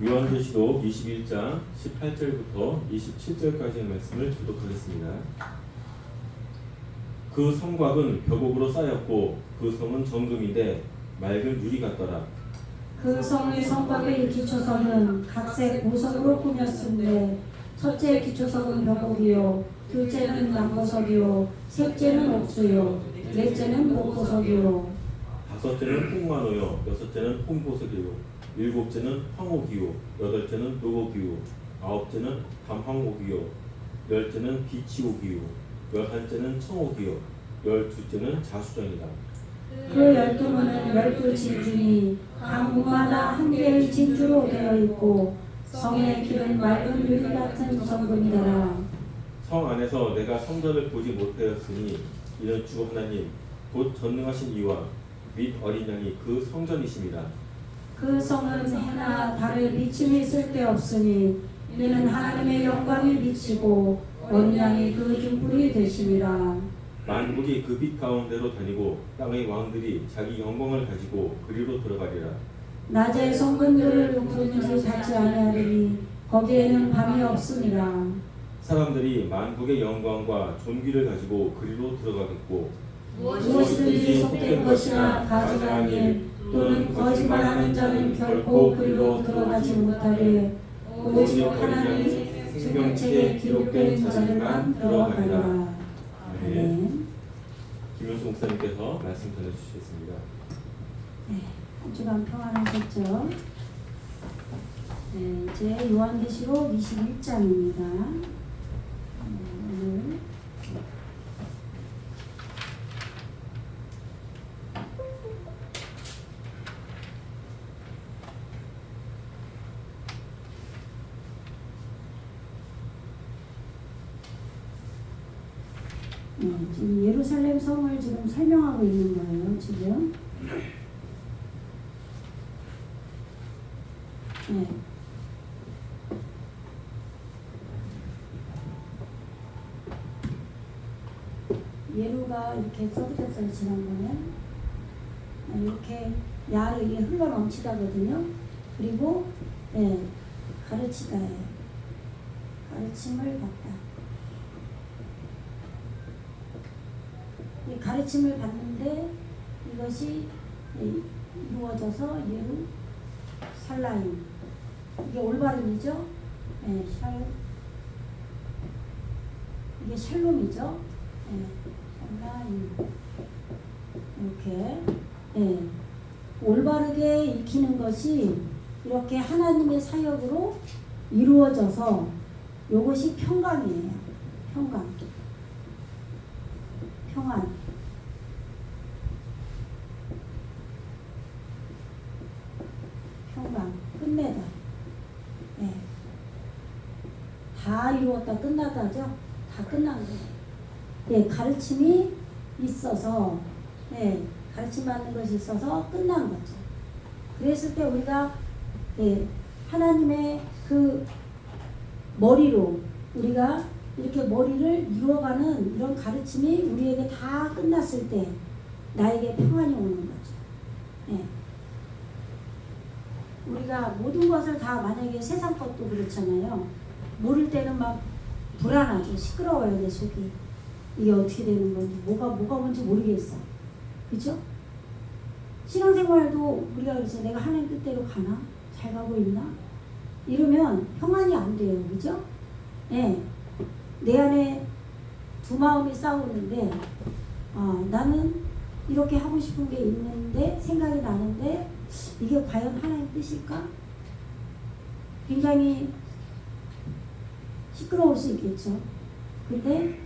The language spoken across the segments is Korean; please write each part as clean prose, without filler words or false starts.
요한계시록 21장 18절부터 27절까지의 말씀을 교독하겠습니다. 그 성곽은 벼곡으로 쌓였고 그 성은 정금인데 맑은 유리 같더라. 그 성의 성곽의 기초석은 각색 보석으로 꾸몄은데 첫째 기초석은 벼곡이요 둘째는 남보석이요 셋째는 옥수요 넷째는 목보석이요 다섯째는 홍만호요 여섯째는 홍보석이요 일곱째는 황옥이요 여덟째는 노곡이요 아홉째는 담황옥이요 열째는 비치옥이요 열한째는 청옥이요 열두째는 자수정이다. 그 12문은 12진주니 각 문마다 한 개의 진주로 되어 있고 성의 길은 맑은 유리 같은 정금이더라. 성 안에서 내가 성전을 보지 못하였으니 이는 주 하나님 곧 전능하신 이와 및 어린 양이 그 성전이십니다. 그 성은 해나 달의 비침이 쓸데없으니 이는 하나님의 영광이 비치고 어린 양이 그 등불이 되심이라. 만국이 그 빛 가운데로 다니고 땅의 왕들이 자기 영광을 가지고 그리로 들어가리라. 낮에 성근들을 누구든지 닫지 아니하리니 거기에는 밤이 없으니라. 사람들이 만국의 영광과 존귀를 가지고 그리로 들어가겠고 무엇이든지 속된 것이나 가증한 일 또는 거짓말하는 자는 결코 그리로 들어가지 못하되 오직 하나님이 생명책에 기록된 자들만 들어가리라. 아멘. 김효수 목사님께서 말씀 전해주시겠습니다. 네, 한 주간 평안하셨죠? 네, 이제 요한계시록 21장입니다. 오늘 지금 예루살렘 성을 지금 설명하고 있는 거예요. 지금. 네. 예루가 이렇게 써주셨어요. 지난번에 이렇게 야를 이게 흘러 넘치다거든요. 그리고 가르치다예요. 가르침을 받다. 이 가르침을 받는데 이것이 이루어져서 예루살라임, 이게 올바름이죠. 이게 샬롬이죠. 샬라임, 이렇게 올바르게 익히는 것이 이렇게 하나님의 사역으로 이루어져서 이것이 평강이에요. 평강, 평안. 평강, 끝내다. 다 이루었다, 끝나다죠? 다 끝난 거예요. 가르침이 있어서, 가르침 받는 것이 있어서 끝난 거죠. 그랬을 때 우리가, 하나님의 그 머리로 우리가 이렇게 머리를 이루어가는 이런 가르침이 우리에게 다 끝났을 때 나에게 평안이 오는 거죠. 우리가 모든 것을 다 만약에 세상 것도 그렇잖아요. 모를 때는 막 불안하죠. 시끄러워요. 내 속이. 이게 어떻게 되는 건지 뭐가 뭔지 모르겠어. 그죠? 신앙생활도 우리가 그래서 내가 하나님 뜻대로 가나? 잘 가고 있나? 이러면 평안이 안 돼요. 그죠? 내 안에 두 마음이 싸우는데 나는 이렇게 하고 싶은 게 있는데 생각이 나는데 이게 과연 하나님 뜻일까? 굉장히 시끄러울 수 있겠죠. 근데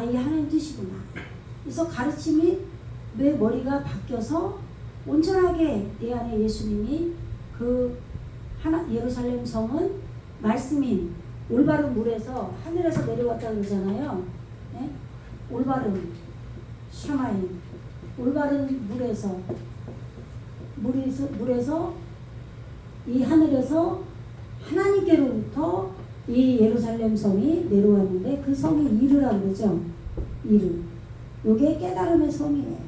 이게 하나님 뜻이구나. 그래서 가르침이 내 머리가 바뀌어서 온전하게 내 안에 예수님이 그 예루살렘 성은 말씀인 올바른 물에서 하늘에서 내려왔다 그러잖아요. 올바른 샤마임, 올바른 물에서 이 하늘에서 하나님께로부터 이 예루살렘 성이 내려왔는데 그 성이 이르라고 그러죠. 이르. 요게 깨달음의 성이에요.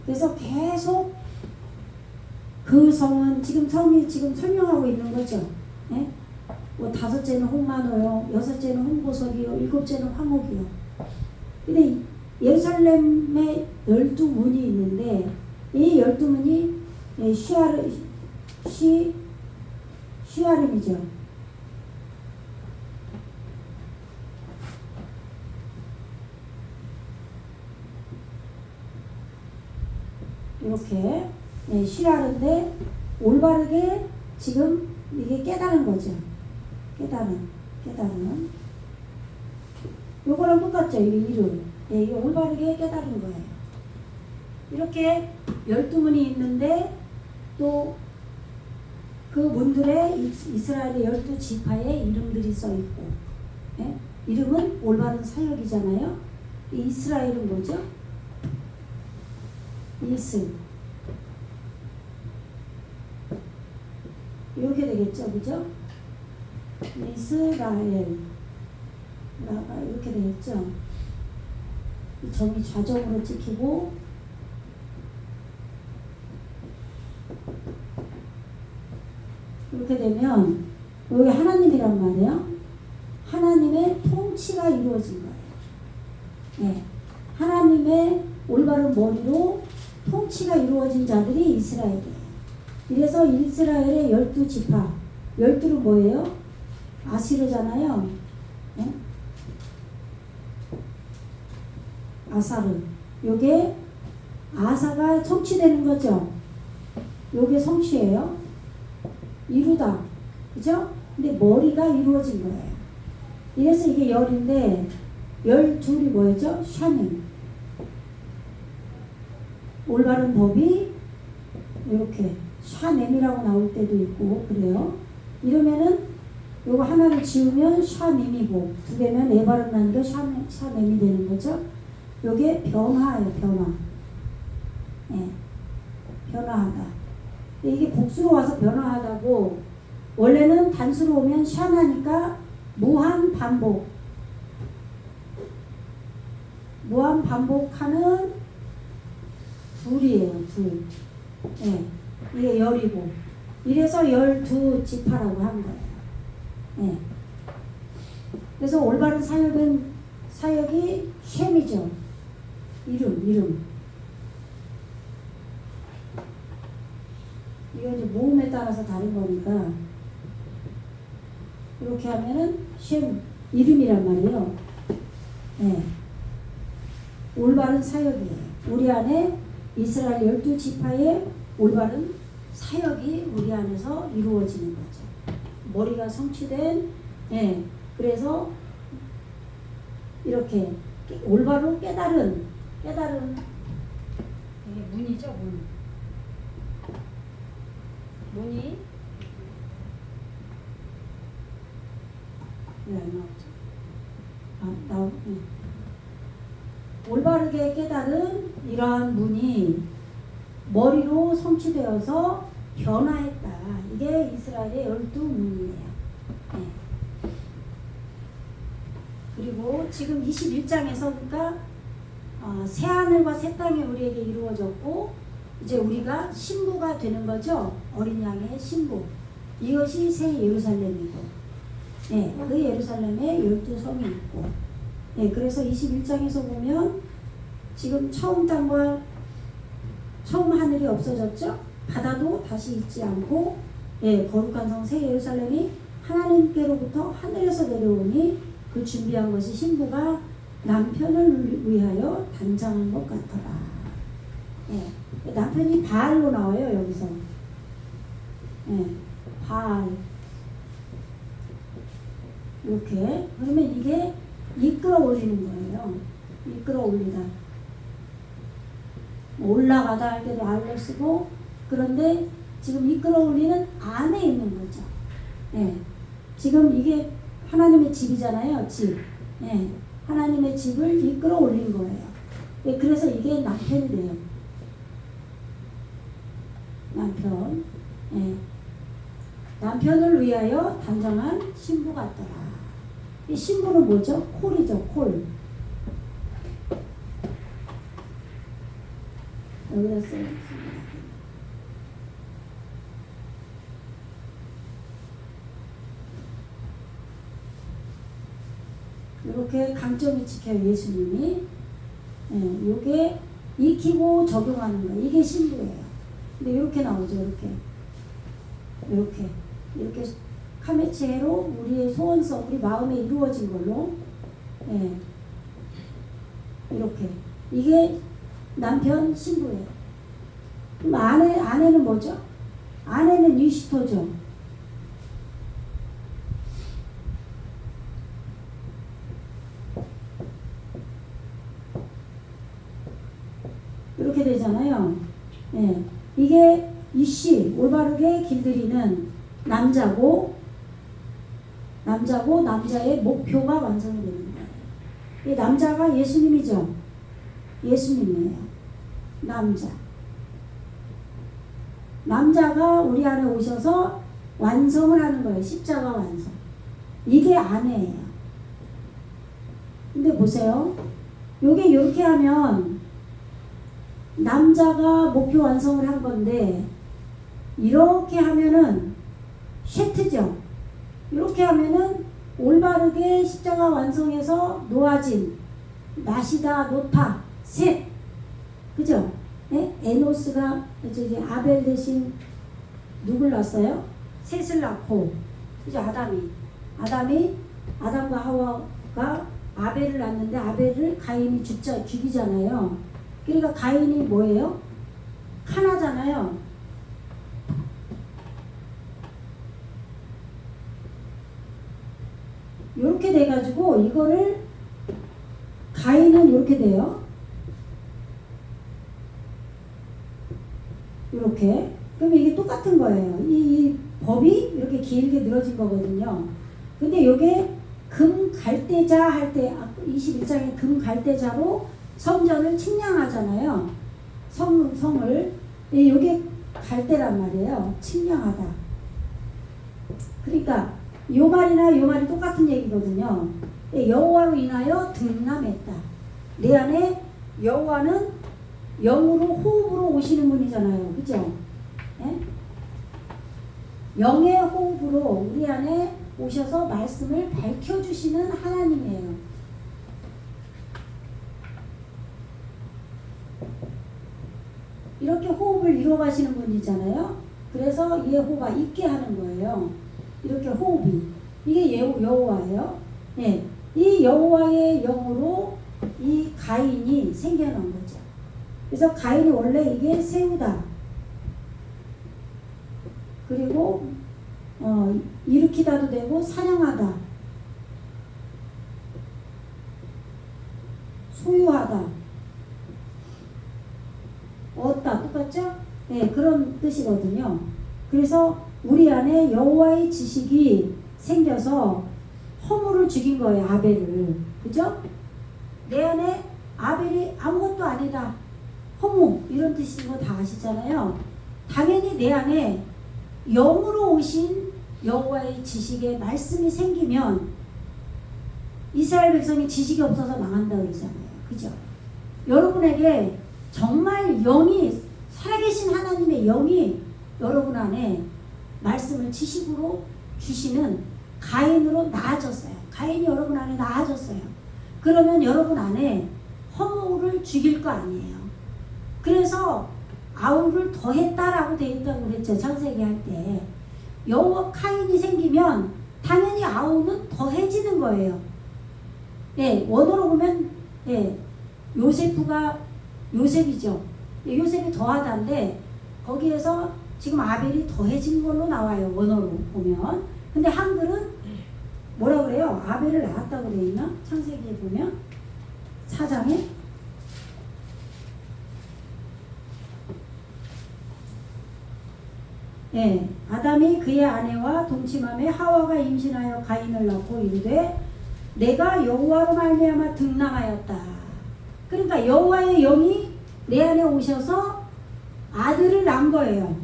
그래서 계속 그 성은 지금 성이 지금 설명하고 있는 거죠. 예? 뭐 다섯째는 홍만호요, 여섯째는 홍보석이요, 일곱째는 황옥이요. 근데 예루살렘에 12문이 있는데 이 12문이 쉬아름이죠. 이렇게 쉬아른데 올바르게 지금 이게 깨달은 거죠. 깨달은. 요거랑 똑같죠. 이 이름. 이게 올바르게 깨달은 거예요. 이렇게 12문이 있는데 또 그 문들에 이스라엘의 12지파의 이름들이 써 있고, 예? 이름은 올바른 사역이잖아요. 이 이스라엘은 뭐죠? 이렇게 되겠죠, 그죠? 이스라엘 이렇게 되겠죠. 이 점이 좌점으로 찍히고 이렇게 되면 여기 하나님이란 말이에요. 하나님의 통치가 이루어진 거예요. 네. 하나님의 올바른 머리로 통치가 이루어진 자들이 이스라엘이에요. 이래서 이스라엘의 12지파, 12는 뭐예요? 아시르잖아요. 네? 아사르. 요게 아사가 성취되는 거죠. 요게 성취예요. 이루다. 그죠? 근데 머리가 이루어진 거예요. 이래서 이게 열인데 12이 뭐였죠? 샤넴. 올바른 법이 이렇게 샤넴이라고 나올 때도 있고 그래요. 이러면은 요거 하나를 지우면 샤밈이고 두 개면 네 발음 나니까 샤넴이 되는 거죠. 요게 변화예요. 변화. 네. 변화하다. 이게 복수로 와서 변화하다고 원래는 단수로 오면 샤나니까 무한 반복. 무한 반복하는 둘이에요. 둘. 네. 이게 열이고 이래서 12지파라고 한 거예요. 네. 그래서 올바른 사역이 셈이죠. 이름. 이건 이제 모음에 따라서 다른 거니까 이렇게 하면은 셈 이름이란 말이에요. 네. 올바른 사역이에요. 우리 안에 이스라엘 12지파의 올바른 사역이 우리 안에서 이루어지는 거죠. 머리가 성취된, 예. 그래서 이렇게 올바로 깨달은 이게 문이죠, 문이 왜 안 나오죠? 올바르게 깨달은 이러한 문이 머리로 성취되어서 변화했다. 이게 이스라엘의 12문이에요. 네. 그리고 지금 21장에서 그러니까 새하늘과 새 땅이 우리에게 이루어졌고 이제 우리가 신부가 되는 거죠. 어린 양의 신부. 이것이 새 예루살렘이고 네, 그 예루살렘에 12성이 있고 네, 그래서 21장에서 보면 지금 처음 땅과 처음 하늘이 없어졌죠. 바다도 다시 있지 않고 네, 거룩한 성 새 예루살렘이 하나님께로부터 하늘에서 내려오니 그 준비한 것이 신부가 남편을 위하여 단장한 것 같더라. 네, 남편이 바알로 나와요. 여기서 네, 바알 이렇게 그러면 이게 이끌어 올리는 거예요. 이끌어 올리다. 올라가다 할 때도 알로 쓰고 그런데 지금 이끌어 올리는 안에 있는 거죠. 네. 지금 이게 하나님의 집이잖아요. 집. 네. 하나님의 집을 이끌어 올린 거예요. 네. 그래서 이게 남편이 돼요. 남편. 네. 남편을 위하여 단정한 신부 같더라. 이 신부는 뭐죠? 콜이죠. 콜. 여기다 써요. 이렇게 강점이 찍혀요. 예수님이. 예, 요게 익히고 적용하는 거. 이게 신부예요. 근데 이렇게 나오죠. 이렇게 카메체로 우리의 소원성, 우리 마음에 이루어진 걸로. 예, 이렇게. 이게 남편 신부예요. 그럼 아내는 뭐죠? 아내는 유시토죠. 이렇게 되잖아요. 예, 이게 이씨 올바르게 길들이는 남자고 남자의 목표가 완성이 되는 거예요. 이 남자가 예수님이죠. 예수님이에요. 남자가 우리 안에 오셔서 완성을 하는 거예요. 십자가 완성. 이게 아내예요. 근데 보세요. 요게 이렇게 하면 남자가 목표 완성을 한 건데 이렇게 하면은 쉐트죠. 이렇게 하면은 올바르게 십자가 완성해서 놓아진 나시다 노타 셋, 그죠? 네? 에노스가 이제 아벨 대신 누굴 낳았어요? 셋을 낳고, 그죠? 아담과 하와가 아벨을 낳는데 아벨을 가인이 죽이잖아요. 그러니까 가인이 뭐예요? 카나잖아요. 이렇게 돼가지고 이거를 가인은 이렇게 돼요. 이렇게. 그럼 이게 똑같은 거예요. 이 법이 이렇게 길게 늘어진 거거든요. 근데 이게 금 갈대자 할 때 21장에 금 갈대자로 성전을 측량하잖아요. 성을. 이게 갈대란 말이에요. 측량하다. 그러니까 요 말이나 요 말이 똑같은 얘기거든요. 여호와로 인하여 등남했다. 내 안에 여호와는 영으로 호흡으로 오시는 분이잖아요. 그죠? 예? 영의 호흡으로 우리 안에 오셔서 말씀을 밝혀주시는 하나님이에요. 이렇게 호흡을 이루어가시는 분이잖아요. 그래서 예호가 있게 하는 거예요. 이렇게 호흡이. 이게 여호와예요. 예. 이 여호와의 영으로 이 가인이 생겨난 거죠. 그래서 가인이 원래 이게 세우다. 그리고 일으키다도 되고 사냥하다. 소유하다. 얻다. 똑같죠? 네, 그런 뜻이거든요. 그래서 우리 안에 여호와의 지식이 생겨서 허물을 죽인 거예요. 아벨을. 그죠? 내 안에 아벨이 아무것도 아니다. 허무 이런 뜻인 거 다 아시잖아요. 당연히 내 안에 영으로 오신 여호와의 지식의 말씀이 생기면 이스라엘 백성이 지식이 없어서 망한다 그러잖아요. 그죠? 여러분에게 정말 영이 살아계신 하나님의 영이 여러분 안에 말씀을 지식으로 주시는 가인으로 나아졌어요. 가인이 여러분 안에 나아졌어요. 그러면 여러분 안에 허물을 죽일 거 아니에요. 그래서 아우를 더했다라고 되어 있다고 그랬죠. 창세기 할 때. 여호와 카인이 생기면 당연히 아우는 더해지는 거예요. 예, 원어로 보면 예, 요셉이죠. 예, 요셉이 더하다인데 거기에서 지금 아벨이 더해진 걸로 나와요. 원어로 보면. 근데 한글은 뭐라 그래요? 아벨을 낳았다고 되어 있나? 창세기에 보면 4장에 예, 아담이 그의 아내와 동침함에 하와가 임신하여 가인을 낳고 이르되 내가 여호와로 말미암아 등남하였다. 그러니까 여호와의 영이 내 안에 오셔서 아들을 낳은 거예요.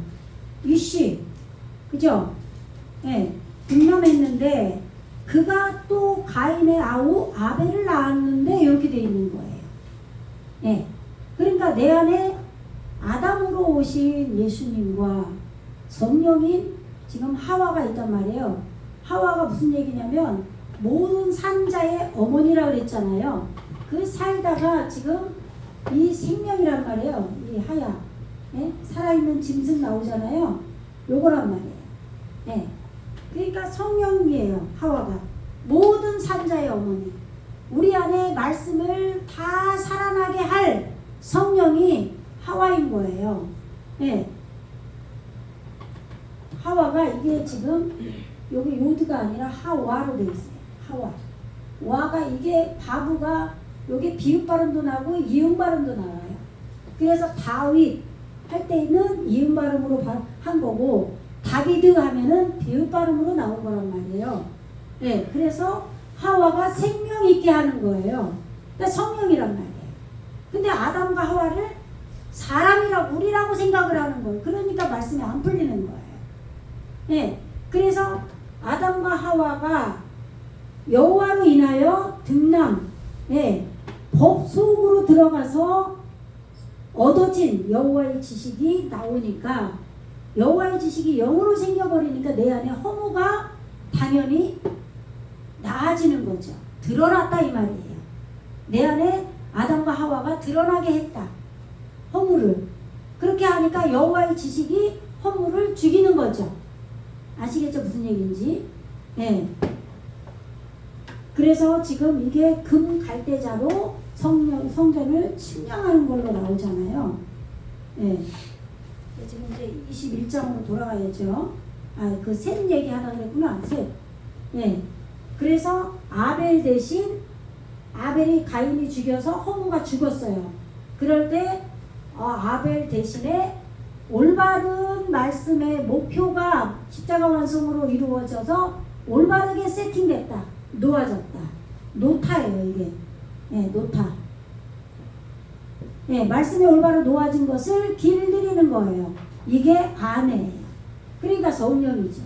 유씨, 그죠? 예, 등남했는데 그가 또 가인의 아우 아벨을 낳았는데 이렇게 돼 있는 거예요. 예, 그러니까 내 안에 아담으로 오신 예수님과 성령인 지금 하와가 있단 말이에요. 하와가 무슨 얘기냐면 모든 산자의 어머니라고 그랬잖아요. 그 살다가 지금 이 생명이란 말이에요. 이 하야, 예? 살아있는 짐승 나오잖아요. 요거란 말이에요. 예. 그러니까 성령이에요. 하와가 모든 산자의 어머니. 우리 안에 말씀을 다 살아나게 할 성령이 하와인 거예요. 예. 하와가 이게 지금 여기 요드가 아니라 하와로 돼 있어요. 하와. 와가 이게 바브가 여기 비읍 발음도 나고 이음 발음도 나와요. 그래서 다윗 할 때는 이음 발음으로 한 거고 다비드 하면은 비읍 발음으로 나온 거란 말이에요. 네, 그래서 하와가 생명 있게 하는 거예요. 그러니까 성령이란 말이에요. 근데 아담과 하와를 사람이라고 우리라고 생각을 하는 거예요. 그러니까 말씀이 안 풀리는 거예요. 네, 그래서 아담과 하와가 여호와로 인하여 등남, 네, 법 속으로 들어가서 얻어진 여호와의 지식이 나오니까 여호와의 지식이 영으로 생겨버리니까 내 안에 허무가 당연히 나아지는 거죠. 드러났다 이 말이에요. 내 안에 아담과 하와가 드러나게 했다. 허무를. 그렇게 하니까 여호와의 지식이 허무를 죽이는 거죠. 아시겠죠? 무슨 얘기인지? 네. 그래서 지금 이게 금 갈대자로 성전을 측량하는 걸로 나오잖아요. 네. 지금 이제 21장으로 돌아가야죠. 아, 그 셋 얘기 하나 그랬구나. 셋. 네. 그래서 아벨 대신 아벨이 가인이 죽여서 허무가 죽었어요. 그럴 때 아벨 대신에 올바른 말씀의 목표가 십자가 완성으로 이루어져서 올바르게 세팅됐다. 놓아졌다. 노타예요 이게. 네, 노타. 네, 말씀이 올바로 놓아진 것을 길들이는 거예요. 이게 아내예요. 그러니까 성령이죠.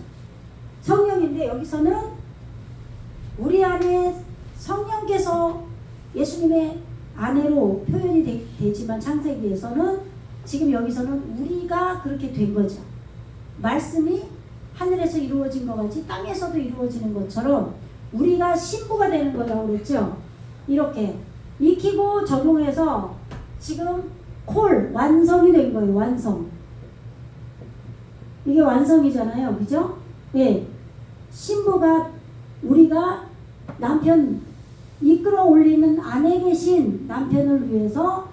성령인데 여기서는 우리 안에 성령께서 예수님의 아내로 표현이 되지만 창세기에서는 지금 여기서는 우리가 그렇게 된 거죠. 말씀이 하늘에서 이루어진 것 같이 땅에서도 이루어지는 것처럼 우리가 신부가 되는 거라고 그랬죠. 이렇게 익히고 적용해서 지금 콜 완성이 된 거예요. 완성. 이게 완성이잖아요. 그죠? 예. 신부가 우리가 남편 이끌어 올리는 안에 계신 남편을 위해서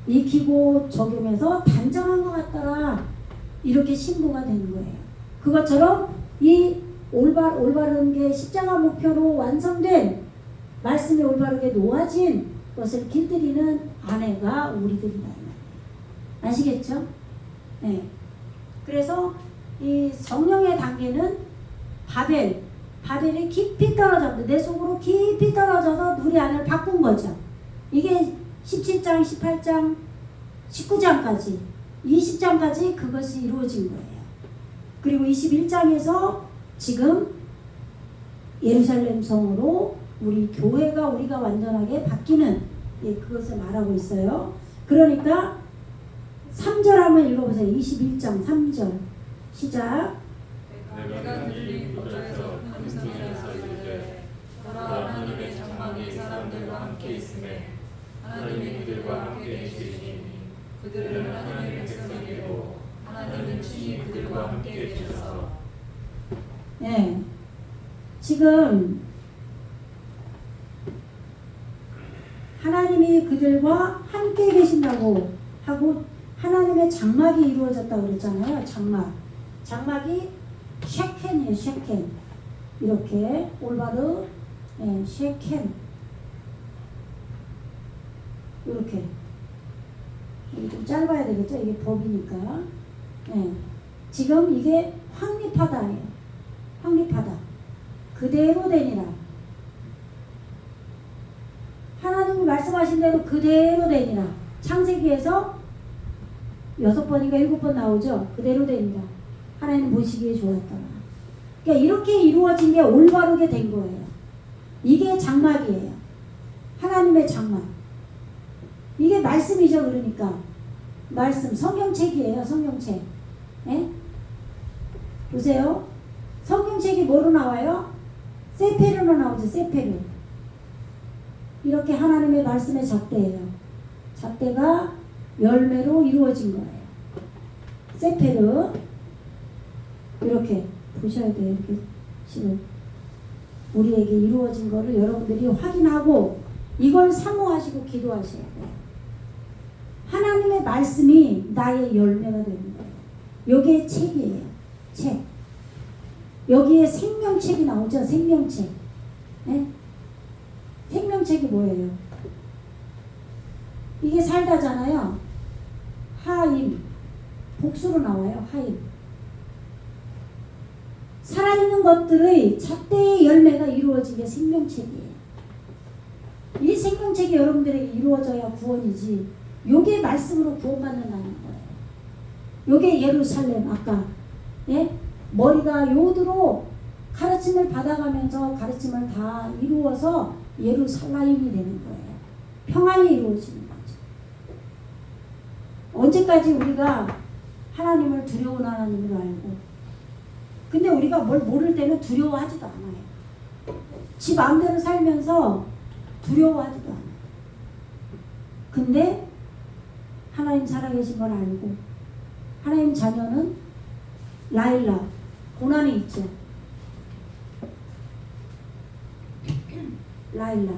익히고 적용해서 단정한 것 같더라. 이렇게 신부가 되는 거예요. 그것처럼 이 올바른 게 십자가 목표로 완성된 말씀이 올바르게 놓아진 것을 길들이는 아내가 우리들이다. 아시겠죠? 네. 그래서 이 성령의 단계는 바벨이 깊이 떨어졌는데 내 속으로 깊이 떨어져서 우리 안을 바꾼 거죠. 이게 17장, 18장, 19장까지 20장까지 그것이 이루어진 거예요. 그리고 21장에서 지금 예루살렘 성으로 우리 교회가 우리가 완전하게 바뀌는 그것을 말하고 있어요. 그러니까 3절 한번 읽어보세요. 21장 3절 시작. 내가 그들이 거절해서 금성에서 이르되 보라 하나님의 장막이 사람들과 함께 있음에 하나님이 그들과 함께 계시니 그들은 하나님의 백성이고 하나님은 친히 그들과 함께 계셔서. 네. 지금 하나님이 그들과 함께 계신다고 하고 하나님의 장막이 이루어졌다고 그랬잖아요. 장막이 쉐켄이에요. 쉐켄. 이렇게 올바르 쉐켄 이렇게 좀 짧아야 되겠죠. 이게 법이니까. 지금 이게 확립하다예요. 확립하다. 그대로 되니라. 하나님이 말씀하신 대로 그대로 되니라. 창세기에서 6번인가 7번 나오죠. 그대로 되니라. 하나님 보시기에 좋았더라. 그러니까 이렇게 이루어진 게 올바르게 된 거예요. 이게 장막이에요. 하나님의 장막. 이게 말씀이죠. 그러니까 말씀 성경책이에요. 성경책. 예? 보세요. 성경책이 뭐로 나와요? 세페르로 나오죠. 세페르. 이렇게 하나님의 말씀의 잣대예요. 잣대가 열매로 이루어진 거예요. 세페르. 이렇게 보셔야 돼요. 이렇게 지금 우리에게 이루어진 거를 여러분들이 확인하고 이걸 사모하시고 기도하셔야 돼요. 하나님의 말씀이 나의 열매가 되는 거예요. 여기에 책이에요. 책. 여기에 생명책이 나오죠. 생명책. 네? 생명책이 뭐예요? 이게 살다잖아요. 하임. 복수로 나와요. 하임. 살아있는 것들의 잣대의 열매가 이루어진 게 생명책이에요. 이 생명책이 여러분들에게 이루어져야 구원이지. 요게 말씀으로 구원받는다는 거예요. 요게 예루살렘 아까 예? 머리가 요드로 가르침을 받아가면서 가르침을 다 이루어서 예루살렘이 되는 거예요. 평안이 이루어지는 거죠. 언제까지 우리가 하나님을 두려운 하나님을 알고 근데 우리가 뭘 모를 때는 두려워하지도 않아요. 지 마음대로 살면서 두려워하지도 않아요. 근데 하나님 살아계신 걸 알고 하나님 자녀는 라일라 고난이 있죠. 라일라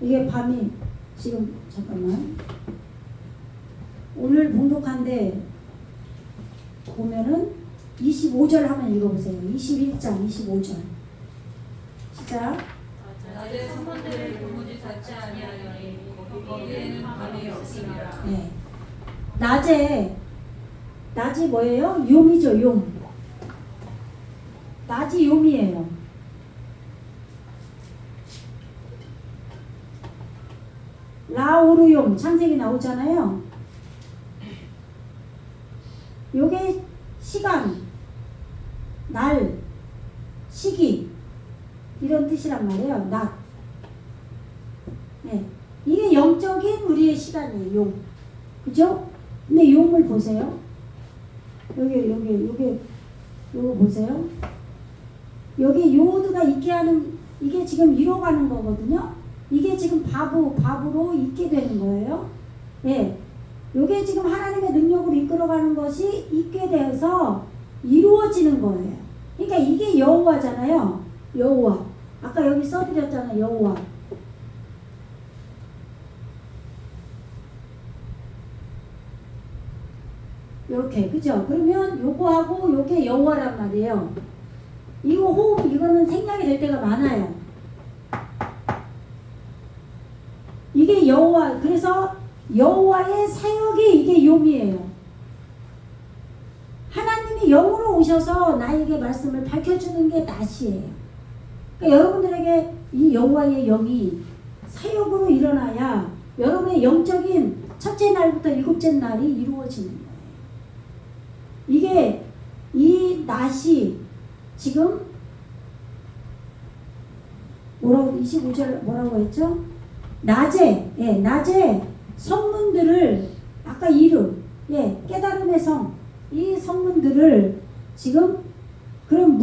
이게 밤이 지금 잠깐만 오늘 봉독한데 보면은 25절 한번 읽어보세요. 21장 25절 시작. 낮에 성문들을 도무지 닫지 아니하리니 거기에는 밤이 없으리라. 네. 낮이 뭐예요? 용이죠. 용. 낮이 용이에요. 라오르용 창세기 나오잖아요. 요게 시간, 날, 시기 이런 뜻이란 말이에요. 낮. 네. 이게 영적인 우리의 시간이에요. 용. 그죠? 근데 용을 보세요. 요거 보세요. 여기 요드가 있게 하는 이게 지금 이뤄가는 거거든요. 이게 지금 밥으로 있게 되는 거예요. 예. 요게 지금 하나님의 능력으로 이끌어가는 것이 있게 되어서 이루어지는 거예요. 그러니까 이게 여호와잖아요. 여호와. 아까 여기 써드렸잖아요. 여호와. 이렇게 그죠? 그러면 요거하고 요게 여호와란 말이에요. 이거 호흡 이거는 생략이 될 때가 많아요. 이게 여호와 그래서 여호와의 사역이 이게 용이에요. 하나님이 영으로 오셔서 나에게 말씀을 밝혀주는 게 낮이에요. 그러니까 여러분들에게 이 여호와의 영이 사역으로 일어나야 여러분의 영적인 첫째 날부터 일곱째 날이 이루어지는 거예요. 이게 이 낮이 지금 뭐라고 25절 뭐라고 했죠? 낮에 낮에 성문들을 아까 이름 깨달음의 성 이 성문들을 지금 그럼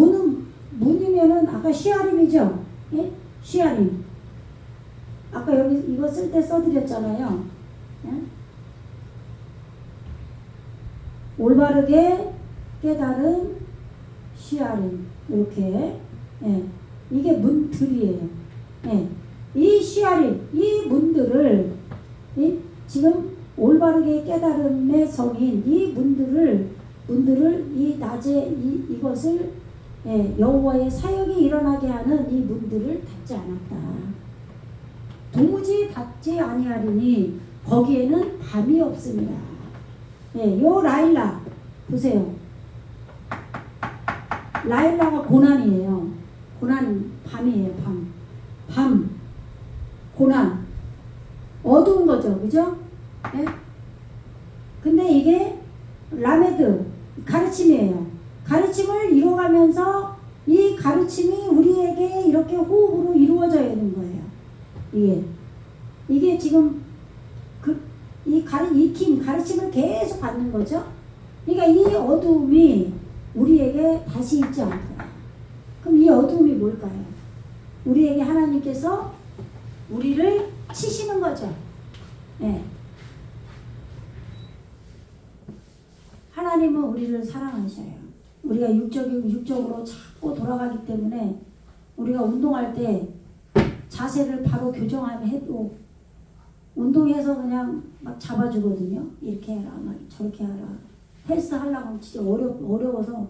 문이면은 아까 시아림이죠? 예? 시아림 아까 여기 이거 쓸 때 써드렸잖아요. 예? 올바르게 깨달은 시아림 이렇게 이게 문들이에요. 이 시아림 이 문들을 지금 올바르게 깨달음의 성인 이 문들을 이 낮에 이것을 여호와의 사역이 일어나게 하는 이 문들을 닫지 않았다. 도무지 닫지 아니하리니 거기에는 밤이 없습니다. 요 라일라 보세요. 라일라가 고난이에요. 고난 밤이에요. 밤 고난 어두운 거죠. 그죠? 근데 이게 라메드 가르침이에요. 가르침을 이루어가면서 이 가르침이 우리에게 이렇게 호흡으로 이루어져야 되는 거예요. 이게 지금 이 익힘, 가르침을 계속 받는 거죠. 그러니까 이 어두움이 우리에게 다시 있지 않더라. 그럼 이 어두움이 뭘까요? 우리에게 하나님께서 우리를 치시는 거죠. 네. 하나님은 우리를 사랑하셔요. 우리가 육적으로 자꾸 돌아가기 때문에 우리가 운동할 때 자세를 바로 교정하면 해도 운동해서 그냥 막 잡아주거든요. 이렇게 해라, 막 저렇게 하라. 헬스 하려고 하면 진짜 어려워서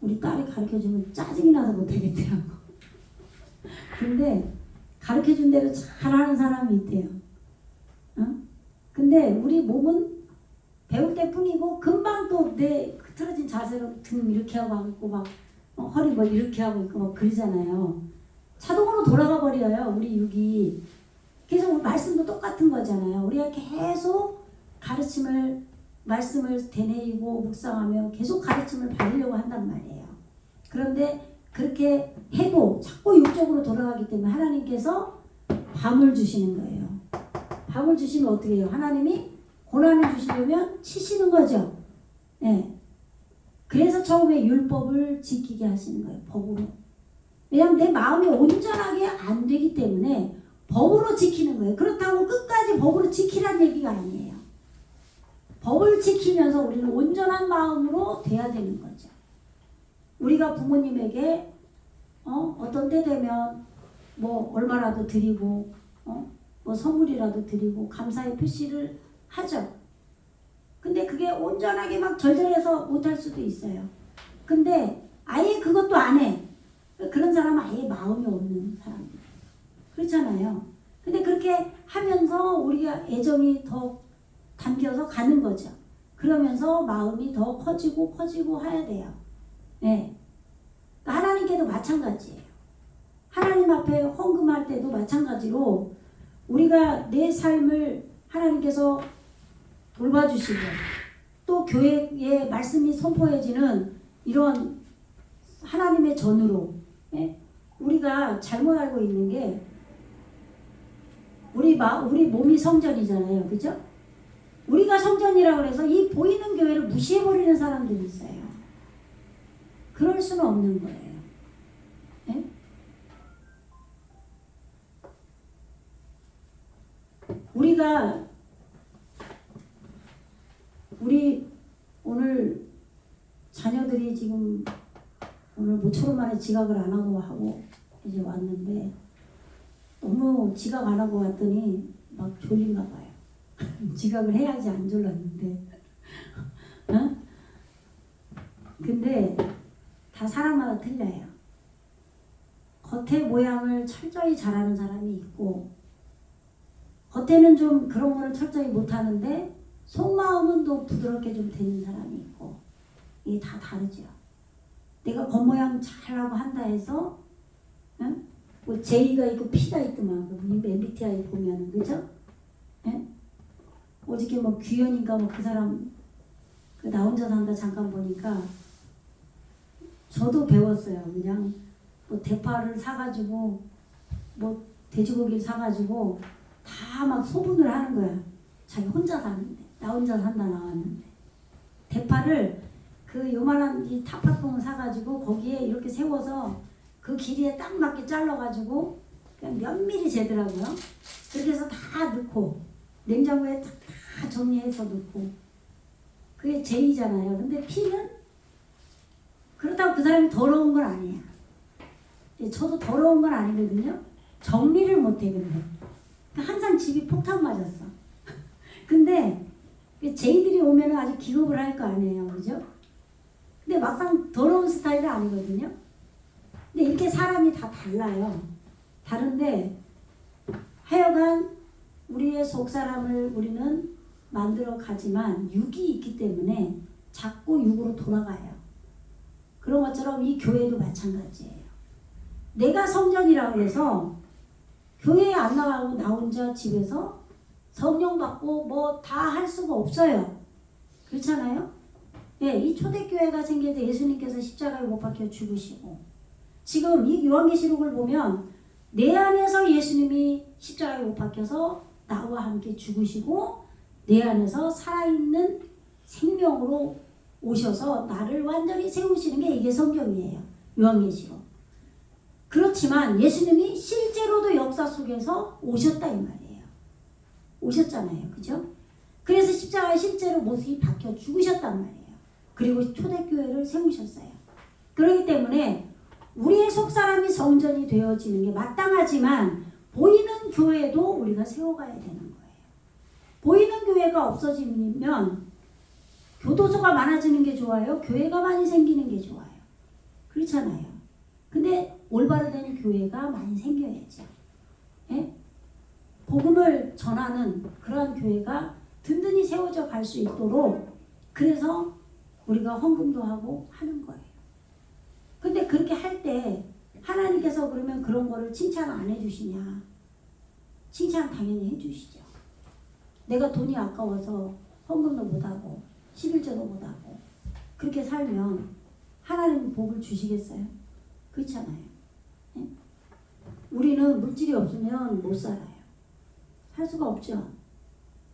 우리 딸이 가르쳐주면 짜증이 나서 못하겠더라고. 근데 가르쳐준 대로 잘하는 사람이 있대요. 근데 우리 몸은 배울 때 뿐이고 금방 또 내 틀어진 자세로 등 이렇게 하고 있고 막 허리 뭐 이렇게 하고 있고 막 그러잖아요. 자동으로 돌아가 버려요. 우리 육이. 그래서 말씀도 똑같은 거잖아요. 우리가 계속 말씀을 되뇌이고 묵상하며 계속 가르침을 받으려고 한단 말이에요. 그런데 그렇게 해도 자꾸 육적으로 돌아가기 때문에 하나님께서 밤을 주시는 거예요. 밤을 주시면 어떻게 해요? 하나님이 고난을 주시려면 치시는 거죠. 네. 그래서 처음에 율법을 지키게 하시는 거예요. 법으로. 왜냐하면 내 마음이 온전하게 안 되기 때문에 법으로 지키는 거예요. 그렇다고 끝까지 법으로 지키라는 얘기가 아니에요. 법을 지키면서 우리는 온전한 마음으로 돼야 되는 거죠. 우리가 부모님에게 어떤 때 되면 뭐 얼마라도 드리고 뭐 선물이라도 드리고 감사의 표시를 하죠. 근데 그게 온전하게 막 절절해서 못할 수도 있어요. 근데 아예 그것도 안 해. 그런 사람은 아예 마음이 없는 사람이에요. 그렇잖아요. 근데 그렇게 하면서 우리가 애정이 더 담겨서 가는 거죠. 그러면서 마음이 더 커지고 해야 돼요. 네. 하나님께도 마찬가지예요. 하나님 앞에 헌금할 때도 마찬가지로 우리가 내 삶을 하나님께서 돌봐주시고 또 교회에 말씀이 선포해지는 이런 하나님의 전으로 우리가 잘못 알고 있는 게 우리 몸이 성전이잖아요. 그죠? 우리가 성전이라고 해서 이 보이는 교회를 무시해버리는 사람들이 있어요. 그럴 수는 없는 거예요. 네? 우리 오늘 자녀들이 지금 오늘 모처럼 만에 지각을 안 하고 이제 왔는데 너무 지각 안 하고 왔더니 막 졸린가 봐요. 지각을 해야지 안 졸랐는데. 근데 다 사람마다 틀려요. 겉의 모양을 철저히 잘하는 사람이 있고 겉에는 좀 그런 거를 철저히 못하는데 속마음은 또 부드럽게 좀 되는 사람이 있고 이게 다 다르죠. 내가 겉모양 잘하고 한다 해서 뭐 J가 있고 P가 있더만 MBTI 보면은 그죠? 어저께 뭐 규현인가 뭐 그 사람 나 혼자 산다 잠깐 보니까 저도 배웠어요. 그냥 뭐 대파를 사가지고 뭐 돼지고기를 사가지고 다 막 소분을 하는 거야. 자기 혼자 사는데 나 혼자 산다 나왔는데 대파를 그 요만한 이 타파통을 사가지고 거기에 이렇게 세워서 그 길이에 딱 맞게 잘라가지고 그냥 면밀히 재더라고요. 그렇게 해서 다 넣고 냉장고에 다 정리해서 넣고 그게 J잖아요. 근데 P는 그렇다고 그 사람이 더러운 건 아니야. 저도 더러운 건 아니거든요. 정리를 못해 근데 항상 집이 폭탄 맞았어. 근데 J들이 오면 아주 기겁을 할 거 아니에요. 그죠? 근데 막상 더러운 스타일은 아니거든요. 근데 이렇게 사람이 다 달라요. 다른데 하여간 우리의 속사람을 우리는 만들어 가지만 육이 있기 때문에 자꾸 육으로 돌아가요. 그런 것처럼 이 교회도 마찬가지예요. 내가 성전이라고 해서 교회에 안 나가고 나 혼자 집에서 성령 받고 뭐 다 할 수가 없어요. 그렇잖아요? 예, 이 초대교회가 생길 때 예수님께서 십자가에 못 박혀 죽으시고 지금 이 요한계시록을 보면 내 안에서 예수님이 십자가에 못 박혀서 나와 함께 죽으시고 내 안에서 살아있는 생명으로 오셔서 나를 완전히 세우시는 게 이게 성경이에요. 요한계시록. 그렇지만 예수님이 실제로도 역사 속에서 오셨다 이 말이에요. 오셨잖아요. 그죠? 그래서 십자가에 실제로 모습이 박혀 죽으셨단 말이에요. 그리고 초대교회를 세우셨어요. 그렇기 때문에 우리의 속사람이 성전이 되어지는 게 마땅하지만 보이는 교회도 우리가 세워가야 되는 거예요. 보이는 교회가 없어지면 교도소가 많아지는 게 좋아요? 교회가 많이 생기는 게 좋아요? 그렇잖아요. 근데 올바로 된 교회가 많이 생겨야죠. 예? 복음을 전하는 그러한 교회가 든든히 세워져 갈 수 있도록 그래서 우리가 헌금도 하고 하는 거예요. 근데 그렇게 할 때 하나님께서 그러면 그런 거를 칭찬 안 해주시냐? 칭찬 당연히 해주시죠. 내가 돈이 아까워서 헌금도 못하고 11조도 못하고 그렇게 살면 하나님 복을 주시겠어요? 그렇잖아요. 예? 우리는 물질이 없으면 못 살아요. 살 수가 없죠.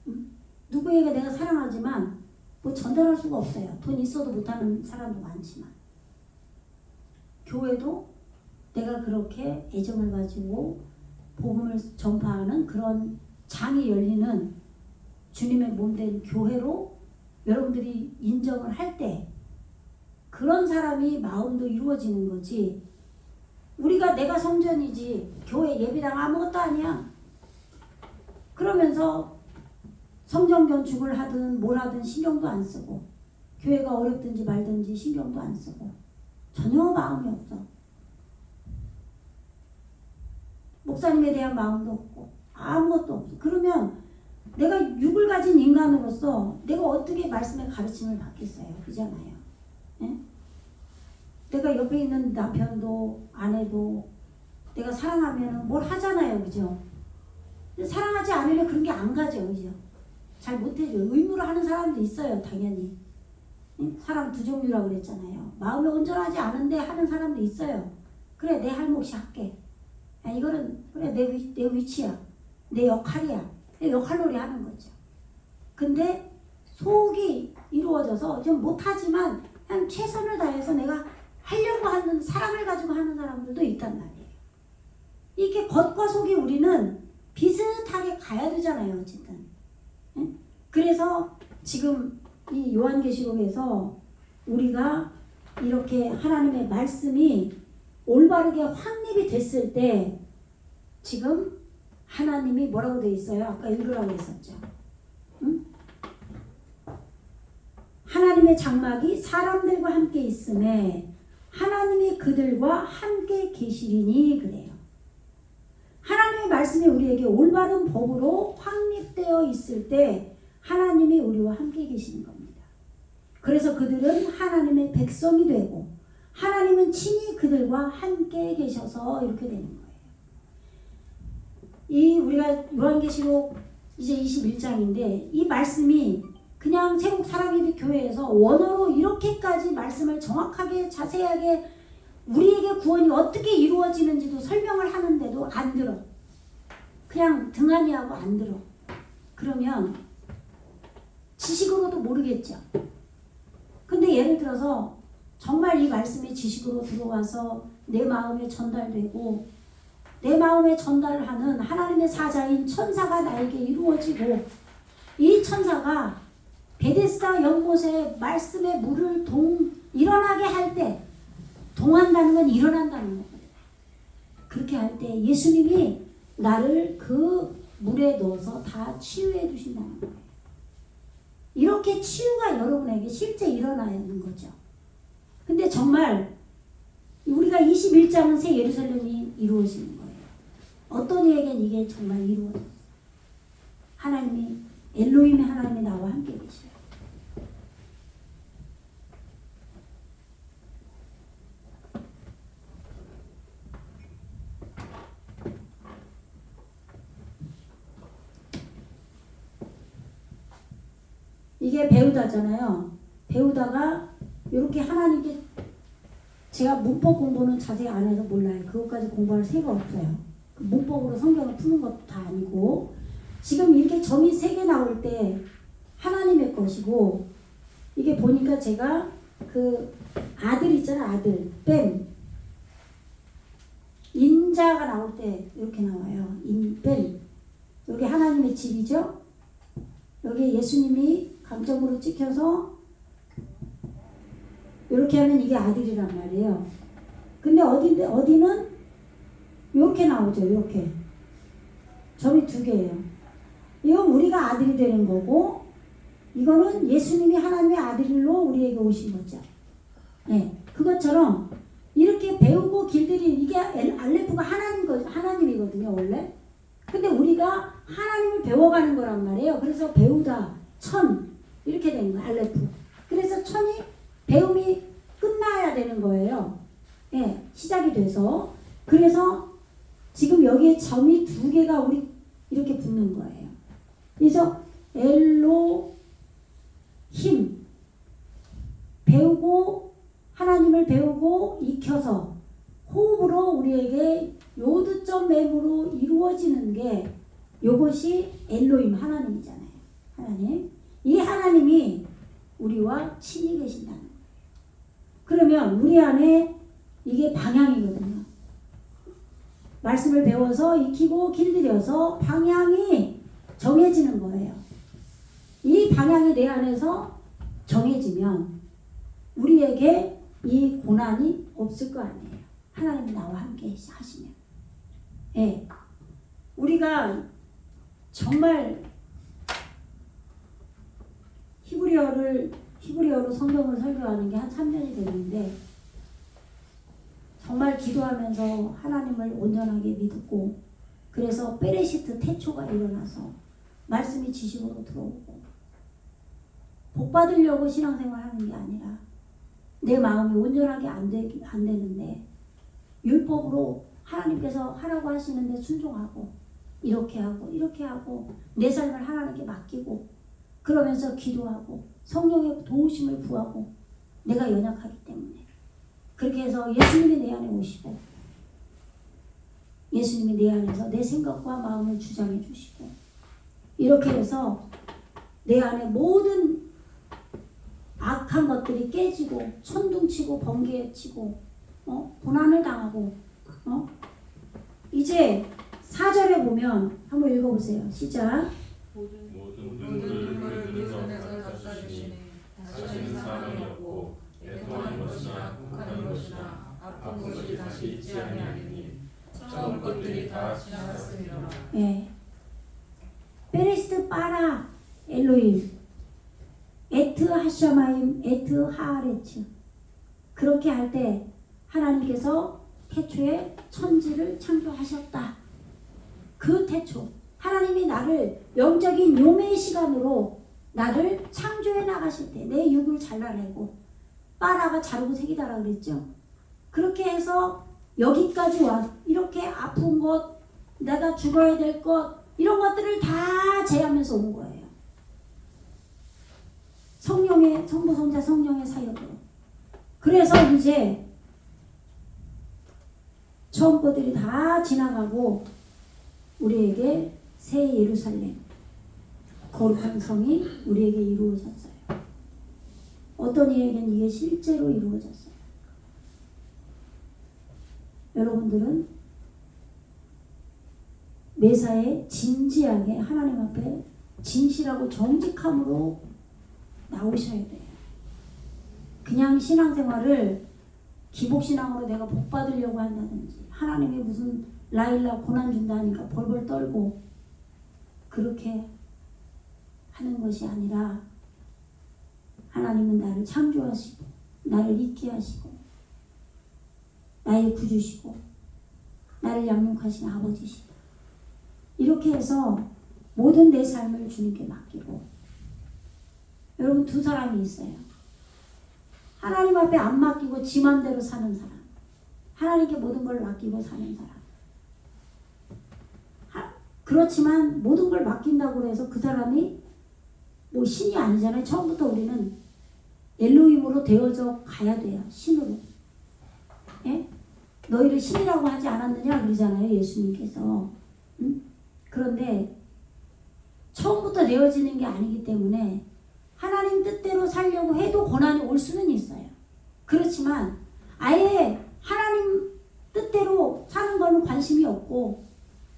응? 누구에게 내가 사랑하지만 뭐 전달할 수가 없어요. 돈 있어도 못하는 사람도 많지만 교회도 내가 그렇게 애정을 가지고 복음을 전파하는 그런 장이 열리는 주님의 몸된 교회로 여러분들이 인정을 할 때 그런 사람이 마음도 이루어지는 거지. 우리가 내가 성전이지 교회 예배당 아무것도 아니야. 그러면서 성전 건축을 하든 뭘 하든 신경도 안 쓰고 교회가 어렵든지 말든지 신경도 안 쓰고 전혀 마음이 없어. 목사님에 대한 마음도 없고 아무것도 없어. 그러면 내가 육을 가진 인간으로서 내가 어떻게 말씀의 가르침을 받겠어요? 그잖아요. 예? 내가 옆에 있는 남편도 아내도 내가 사랑하면 뭘 하잖아요. 그죠? 근데 사랑하지 않으면 그런 게 안 가죠. 그죠? 잘 못해줘요. 의무로 하는 사람도 있어요. 당연히. 사람 두 종류라고 그랬잖아요. 마음이 온전하지 않은데 하는 사람도 있어요. 그래 내 할 몫이 할게. 야, 이거는 그래 내 위치야. 내 역할이야. 내 역할놀이 하는 거죠. 근데 속이 이루어져서 좀 못하지만 그냥 최선을 다해서 내가 하려고 하는 사랑을 가지고 하는 사람들도 있단 말이에요. 이렇게 겉과 속이 우리는 비슷하게 가야 되잖아요. 어쨌든. 예? 그래서 지금 이 요한계시록에서 우리가 이렇게 하나님의 말씀이 올바르게 확립이 됐을 때 지금 하나님이 뭐라고 돼 있어요? 아까 읽으라고 했었죠. 응? 하나님의 장막이 사람들과 함께 있음에 하나님이 그들과 함께 계시리니 그래요. 하나님의 말씀이 우리에게 올바른 법으로 확립되어 있을 때 하나님이 우리와 함께 계시는 겁니다. 그래서 그들은 하나님의 백성이 되고 하나님은 친히 그들과 함께 계셔서 이렇게 되는 거예요. 이 우리가 요한계시록 이제 21장인데 이 말씀이 그냥 세국 사랑예배 교회에서 원어로 이렇게까지 말씀을 정확하게 자세하게 우리에게 구원이 어떻게 이루어지는지도 설명을 하는데도 안 들어. 그냥 등한히하고 안 들어. 그러면 지식으로도 모르겠죠. 근데 예를 들어서 정말 이 말씀이 지식으로 들어와서 내 마음에 전달되고 내 마음에 전달을 하는 하나님의 사자인 천사가 나에게 이루어지고 이 천사가 베데스다 연못에 말씀의 물을 일어나게 할 때 동한다는 건 일어난다는 거거든요. 그렇게 할 때 예수님이 나를 그 물에 넣어서 다 치유해 주신다는 거예요. 이렇게 치유가 여러분에게 실제 일어나는 거죠. 근데 정말 우리가 21장은 새 예루살렘이 이루어지는 거예요. 어떤 이에겐 이게 정말 이루어졌어요. 하나님이 엘로힘의 하나님이 나와 함께 계셔요. 이게 배우다잖아요. 배우다가 이렇게 하나님께 제가 문법 공부는 자세히 안 해서 몰라요. 그것까지 공부할 새가 없어요. 문법으로 성경을 푸는 것도 다 아니고 지금 이렇게 점이 3개 나올 때 하나님의 것이고, 이게 보니까 제가 그 아들 있잖아, 아들 뱀 인자가 나올 때 이렇게 나와요. 뱀 여기 하나님의 집이죠. 여기 예수님이 강점으로 찍혀서 이렇게 하면 이게 아들이란 말이에요. 근데 어디는 이렇게 나오죠. 이렇게 점이 두 개예요. 이건 우리가 아들이 되는 거고, 이거는 예수님이 하나님의 아들로 우리에게 오신 거죠. 네, 그것처럼 이렇게 배우고 길들인, 이게 알레프가 하나님이거든요, 원래. 근데 우리가 하나님을 배워가는 거란 말이에요. 그래서 배우다, 천 이렇게 된 거예요, 알레프. 그래서 천이 배움이 끝나야 되는 거예요. 네, 시작이 돼서. 그래서 지금 여기에 점이 두 개가 우리 이렇게 붙는 거예요. 그래서 엘로 힘 배우고, 하나님을 배우고 익혀서 호흡으로 우리에게 요드점 맵으로 이루어지는 게, 요것이 엘로힘 하나님이잖아요. 하나님. 이 하나님이 우리와 친히 계신다는 거예요. 그러면 우리 안에 이게 방향이거든요. 말씀을 배워서 익히고 길들여서 방향이 정해지는 거예요. 이 방향이 내 안에서 정해지면 우리에게 이 고난이 없을 거 아니에요. 하나님이 나와 함께 하시면. 예. 우리가 정말 히브리어로 성경을 설교하는 게 한 3년이 됐는데, 정말 기도하면서 하나님을 온전하게 믿고, 그래서 베레시트 태초가 일어나서 말씀이 지식으로 들어오고, 복 받으려고 신앙생활 하는 게 아니라 내 마음이 온전하게 안 되는데 율법으로 하나님께서 하라고 하시는데 순종하고, 이렇게 하고 내 삶을 하나님께 맡기고, 그러면서 기도하고 성령의 도우심을 구하고, 내가 연약하기 때문에 그렇게 해서 예수님이 내 안에 오시고, 예수님이 내 안에서 내 생각과 마음을 주장해 주시고, 이렇게 해서 내 안에 모든 악한 것들이 깨지고, 천둥치고 번개치고, 고난을 당하고, 이제 4절에 보면 한번 읽어보세요. 시작. 모든 것을 그 손에서 갖다 주시니 다시는 사망이 없고, 애통하는 것이나 곡하는 것이나 아픈 것이 다시 있지 아니하니 처음 것들이 다 지나갔으리라. 예. 베레시트 빠라 엘로힘 에트 하샤마임 에트 하아레츠. 그렇게 할 때 하나님께서 태초에 천지를 창조하셨다. 그 태초, 하나님이 나를 영적인 용의 시간으로 나를 창조해 나가실 때 내 육을 잘라내고, 빠라가 자르고 새기다라 그랬죠. 그렇게 해서 여기까지 와, 이렇게 아픈 것, 내가 죽어야 될 것, 이런 것들을 다 제하면서 온 거예요. 성령의, 성부, 성자, 성령의 사역으로. 그래서 이제 처음 것들이 다 지나가고 우리에게 새 예루살렘, 거룩한 성이 우리에게 이루어졌어요. 어떤 이에게는 이게 실제로 이루어졌어요. 여러분들은 매사에 진지하게 하나님 앞에 진실하고 정직함으로 나오셔야 돼요. 그냥 신앙생활을 기복신앙으로 내가 복 받으려고 한다든지, 하나님이 무슨 라일라 고난 준다 하니까 벌벌 떨고 그렇게 하는 것이 아니라, 하나님은 나를 창조하시고 나를 있게 하시고 나의 구주시고 나를 양육하신 아버지시다. 이렇게 해서 모든 내 삶을 주님께 맡기고, 여러분 두 사람이 있어요. 하나님 앞에 안 맡기고 지 맘대로 사는 사람, 하나님께 모든 걸 맡기고 사는 사람. 그렇지만 모든 걸 맡긴다고 해서 그 사람이 뭐 신이 아니잖아요. 처음부터 우리는 엘로힘으로 되어져 가야 돼요. 신으로. 예? 너희를 신이라고 하지 않았느냐 그러잖아요, 예수님께서. 응? 그런데 처음부터 되어지는 게 아니기 때문에 하나님 뜻대로 살려고 해도 고난이 올 수는 있어요. 그렇지만 아예 하나님 뜻대로 사는 거는 관심이 없고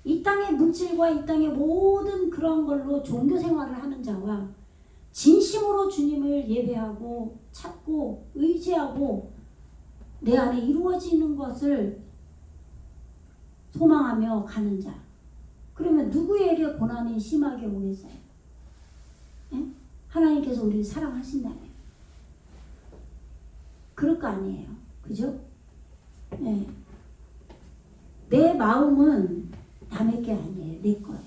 이 땅의 물질과 이 땅의 모든 그런 걸로 종교 생활을 하는 자와 진심으로 주님을 예배하고 찾고 의지하고 내 안에 이루어지는 것을 소망하며 가는 자. 그러면 누구에게 고난이 심하게 오겠어요? 예? 하나님께서 우리를 사랑하신다면. 그럴 거 아니에요. 그죠? 예. 내 마음은 남의 게 아니에요. 내 거예요.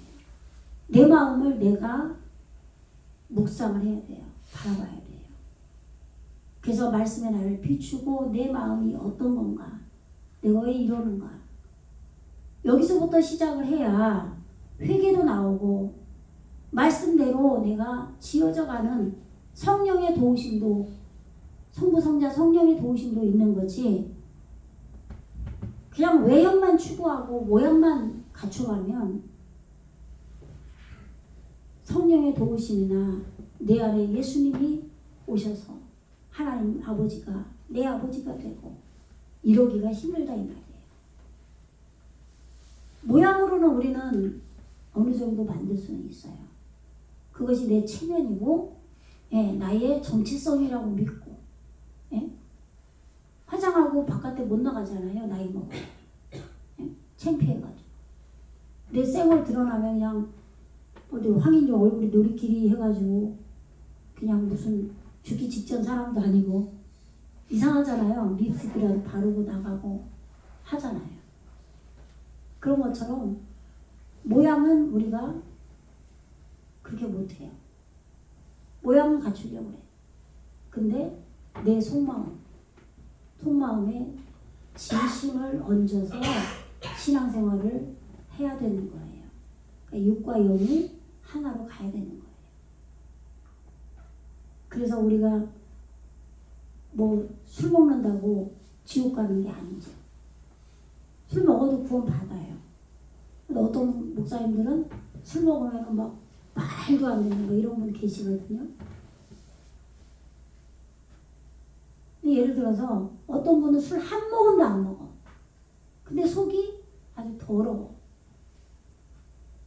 내 마음을 내가 묵상을 해야 돼요. 바라봐야 돼요. 그래서 말씀에 나를 비추고 내 마음이 어떤 건가? 내가 왜 이러는가? 여기서부터 시작을 해야 회개도 나오고 말씀대로 내가 지어져가는 성령의 도우심도 성부 성자 성령의 도우심도 있는 거지. 그냥 외형만 추구하고 모양만 갖춰가면 성령의 도우심이나 내 안에 예수님이 오셔서 하나님 아버지가 내 아버지가 되고 이러기가 힘들다 이 말이에요. 모양으로는 우리는 어느 정도 만들 수는 있어요. 그것이 내 체면이고 예, 나의 정체성이라고 믿고 예? 화장하고 바깥에 못 나가잖아요. 나이 먹고 예? 창피해가지고 내 쌩얼 드러나면 그냥 어디 황인종 얼굴이 놀이끼리 해가지고 그냥 무슨 죽기 직전 사람도 아니고 이상하잖아요. 립스틱이라도 바르고 나가고 하잖아요. 그런 것처럼 모양은 우리가 그렇게 못해요. 모양은 갖추려고 그래. 근데 내 속마음에 진심을 얹어서 신앙생활을 해야 되는 거예요. 그러니까 육과 영이 하나로 가야 되는 거예요. 그래서 우리가 뭐 술 먹는다고 지옥 가는 게 아니죠. 술 먹어도 구원 받아요. 근데 어떤 목사님들은 술 먹으면 막 말도 안 되는 거 이런 분 계시거든요. 예를 들어서 어떤 분은 술 한 모금도 안 먹어. 근데 속이 아주 더러워.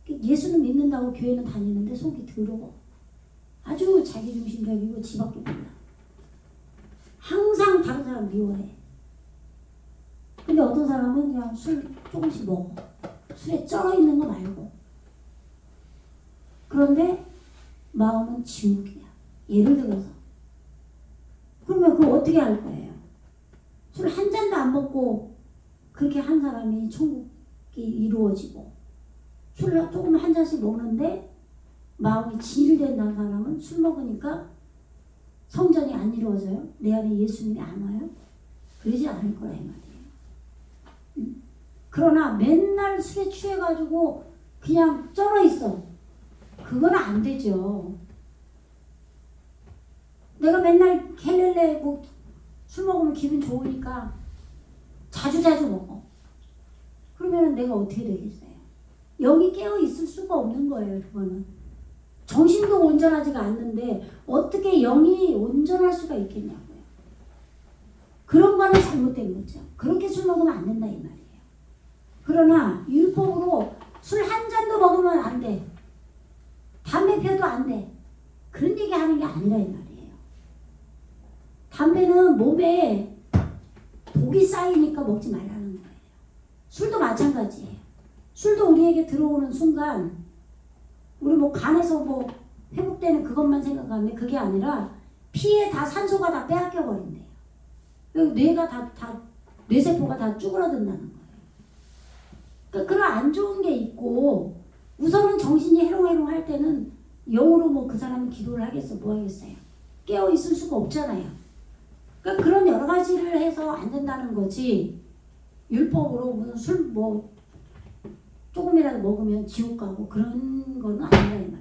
예수는 믿는다고 교회는 다니는데 속이 더러워. 아주 자기중심적이고 지밖에 몰라. 항상 다른 사람 미워해. 근데 어떤 사람은 그냥 술 조금씩 먹어. 술에 쩔어 있는 거 말고. 그런데 마음은 지옥이야. 예를 들어서. 그러면 그거 어떻게 할 거예요? 술 한 잔도 안 먹고 그렇게 한 사람이 천국이 이루어지고 술을 조금 한 잔씩 먹는데 마음이 진일된다는 사람은 술 먹으니까 성전이 안 이루어져요? 내 안에 예수님이 안 와요? 그러지 않을 거라 이 말이에요. 그러나 맨날 술에 취해가지고 그냥 쩔어 있어. 그건 안 되죠. 내가 맨날 헬렐레 술 먹으면 기분 좋으니까 자주 먹어. 그러면 내가 어떻게 되겠어요? 영이 깨어 있을 수가 없는 거예요. 그거는. 정신도 온전하지가 않는데 어떻게 영이 온전할 수가 있겠냐고요. 그런 거는 잘못된 거죠. 그렇게 술 먹으면 안 된다 이 말이에요. 그러나 율법으로 술 한 잔도 먹으면 안 돼. 담배 펴도 안 돼. 그런 얘기 하는 게 아니라 이 말이에요. 담배는 몸에 독이 쌓이니까 먹지 말라는 거예요. 술도 마찬가지예요. 술도 우리에게 들어오는 순간 우리 뭐 간에서 뭐 회복되는 그것만 생각하는데 그게 아니라 피에 다 산소가 다 빼앗겨 버린대요. 뇌가 다 뇌세포가 다 쭈그러든다는 거예요. 그러니까 그런 안 좋은 게 있고 우선은 정신이 해롱해롱 할 때는 영으로 뭐 그 사람이 기도를 하겠어 뭐 하겠어요. 깨어 있을 수가 없잖아요. 그러니까 그런 여러 가지를 해서 안 된다는 거지. 율법으로 무슨 술 뭐 조금이라도 먹으면 지옥 가고 그런 거는 아니라 이 말이에요.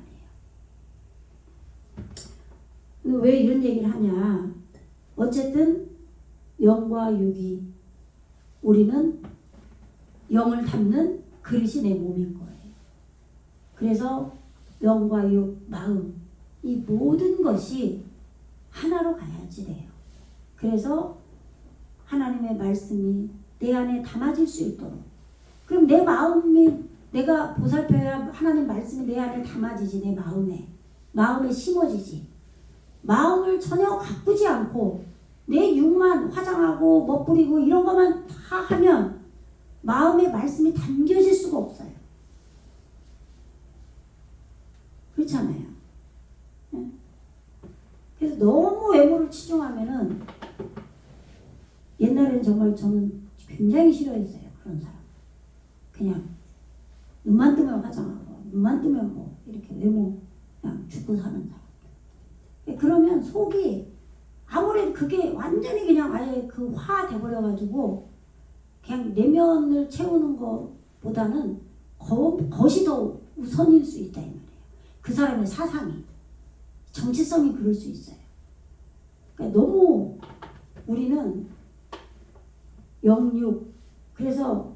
근데 왜 이런 얘기를 하냐? 어쨌든 영과 육이 우리는 영을 담는 그릇이 내 몸인 거예요. 그래서 영과 육, 마음 이 모든 것이 하나로 가야지 돼요. 그래서 하나님의 말씀이 내 안에 담아질 수 있도록, 그럼 내 마음이 내가 보살펴야 하나님 말씀이 내 안에 담아지지. 내 마음에 심어지지. 마음을 전혀 가꾸지 않고 내 육만 화장하고 멋부리고 이런 것만 다 하면 마음에 말씀이 담겨질 수가 없어요. 그렇잖아요. 네? 그래서 너무 외모를 치중하면은, 옛날에는 정말 저는 굉장히 싫어했어요. 그런 사람. 그냥 눈만 뜨면 화장하고 눈만 뜨면 뭐 이렇게 외모 그냥 죽고 사는 사람. 그러면 속이 아무래도 그게 완전히 그냥 아예 그 화 돼버려가지고 그냥 내면을 채우는 것보다는 것이 더 우선일 수 있다 이 말이에요. 그 사람의 사상이, 정체성이 그럴 수 있어요. 그러니까 너무 우리는 영육, 그래서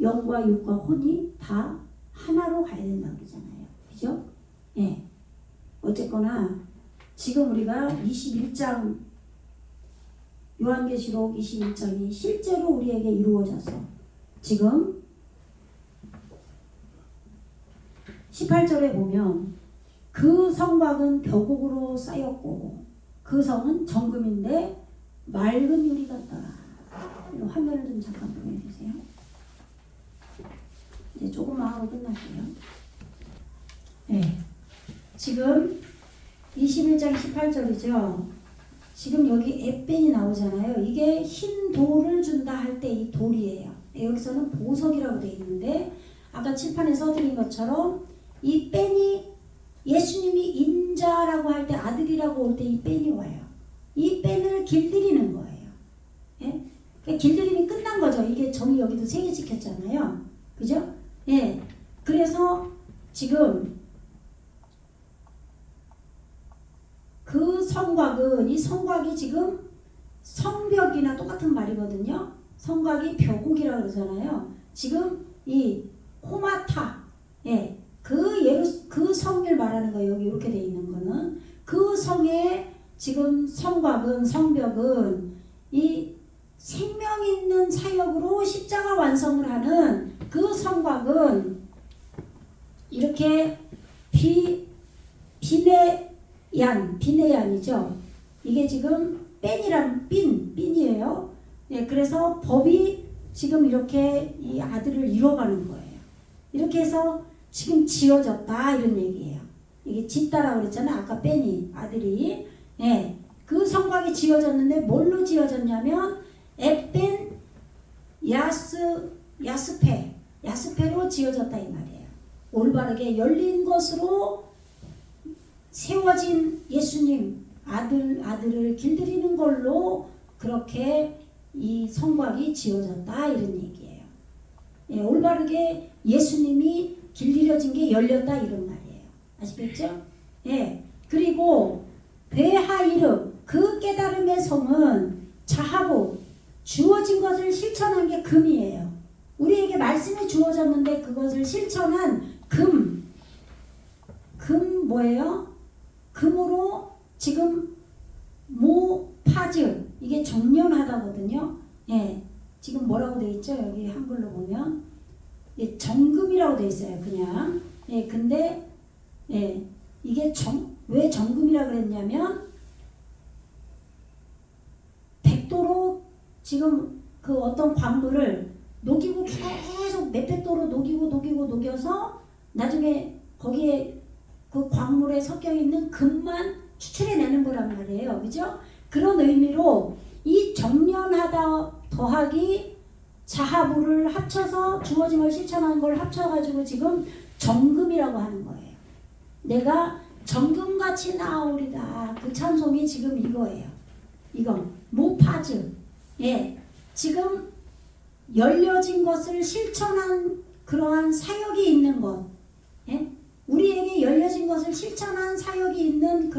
영과 육과 혼이 다 하나로 가야 된다고 그러잖아요. 그죠? 예. 어쨌거나 지금 우리가 21장, 요한계시록 21장이 실제로 우리에게 이루어져서 지금 18절에 보면 그 성곽은 벼곡으로 쌓였고 그 성은 정금인데 맑은 유리 같더라. 화면을 좀 잠깐 보여주세요. 이제 조금만 하고 끝날게요. 네. 지금 21장 18절이죠. 지금 여기 앳벤이 나오잖아요. 이게 흰 돌을 준다 할 때 이 돌이에요. 여기서는 보석이라고 되어 있는데 아까 칠판에 써드린 것처럼 이 뺀이 예수님이 인자라고 할 때, 아들이라고 올 때 이 뺀이 와요. 이 뺀을 길들이는 거예요. 예? 그러니까 길들임이 끝난 거죠. 이게 점이 여기도 3개 찍혔잖아요. 그죠? 예. 그래서 지금 그 성곽은, 이 성곽이 지금 성벽이나 똑같은 말이거든요. 성곽이 벼곡이라고 그러잖아요. 지금 이 코마타, 예, 그 성을 말하는 거예요. 여기 이렇게 돼 있는 거는 그 성의 지금 성곽은, 성벽은 이 생명 있는 사역으로 십자가 완성을 하는 그 성곽은 이렇게 비네얀이죠. 이게 지금 뺀이란 빈이에요. 예, 그래서 법이 지금 이렇게 이 아들을 이뤄가는 거예요. 이렇게 해서 지금 지어졌다 이런 얘기예요. 이게 짓다라고 그랬잖아요. 아까 뺀이 아들이. 예, 그 성곽이 지어졌는데 뭘로 지어졌냐면 앳벤 야스페로 지어졌다 이 말이에요. 올바르게 열린 것으로 세워진 예수님 아들을 길들이는 걸로 그렇게 이 성곽이 지어졌다 이런 얘기예요. 예, 올바르게 예수님이 길들여진 게 열렸다 이런 말이에요. 아시겠죠? 예. 그리고 베하이르, 그 깨달음의 성은 자하고 주어진 것을 실천한 게 금이에요. 우리에게 말씀이 주어졌는데 그것을 실천한 금 뭐예요? 금으로 지금 모파즈, 이게 정련하다거든요. 예, 지금 뭐라고 돼 있죠? 여기 한글로 보면 예, 정금이라고 돼 있어요. 그냥. 예, 근데 예, 이게 왜 정금이라고 그랬냐면 백도로 지금 그 어떤 광물을 녹이고 계속 몇백 도로 녹여서 나중에 거기에 그 광물에 섞여 있는 금만 추출해내는 거란 말이에요. 그죠? 그런 의미로 이 정련하다 더하기 자하부를 합쳐서 주어진 걸 실천한 걸 합쳐가지고 지금 정금이라고 하는 거예요. 내가 정금같이 나오리다. 그 찬송이 지금 이거예요. 이거 모파즈. 예, 지금 열려진 것을 실천한 그러한 사역이 있는 것. 예? 우리에게 열려진 것을 실천한 사역이 있는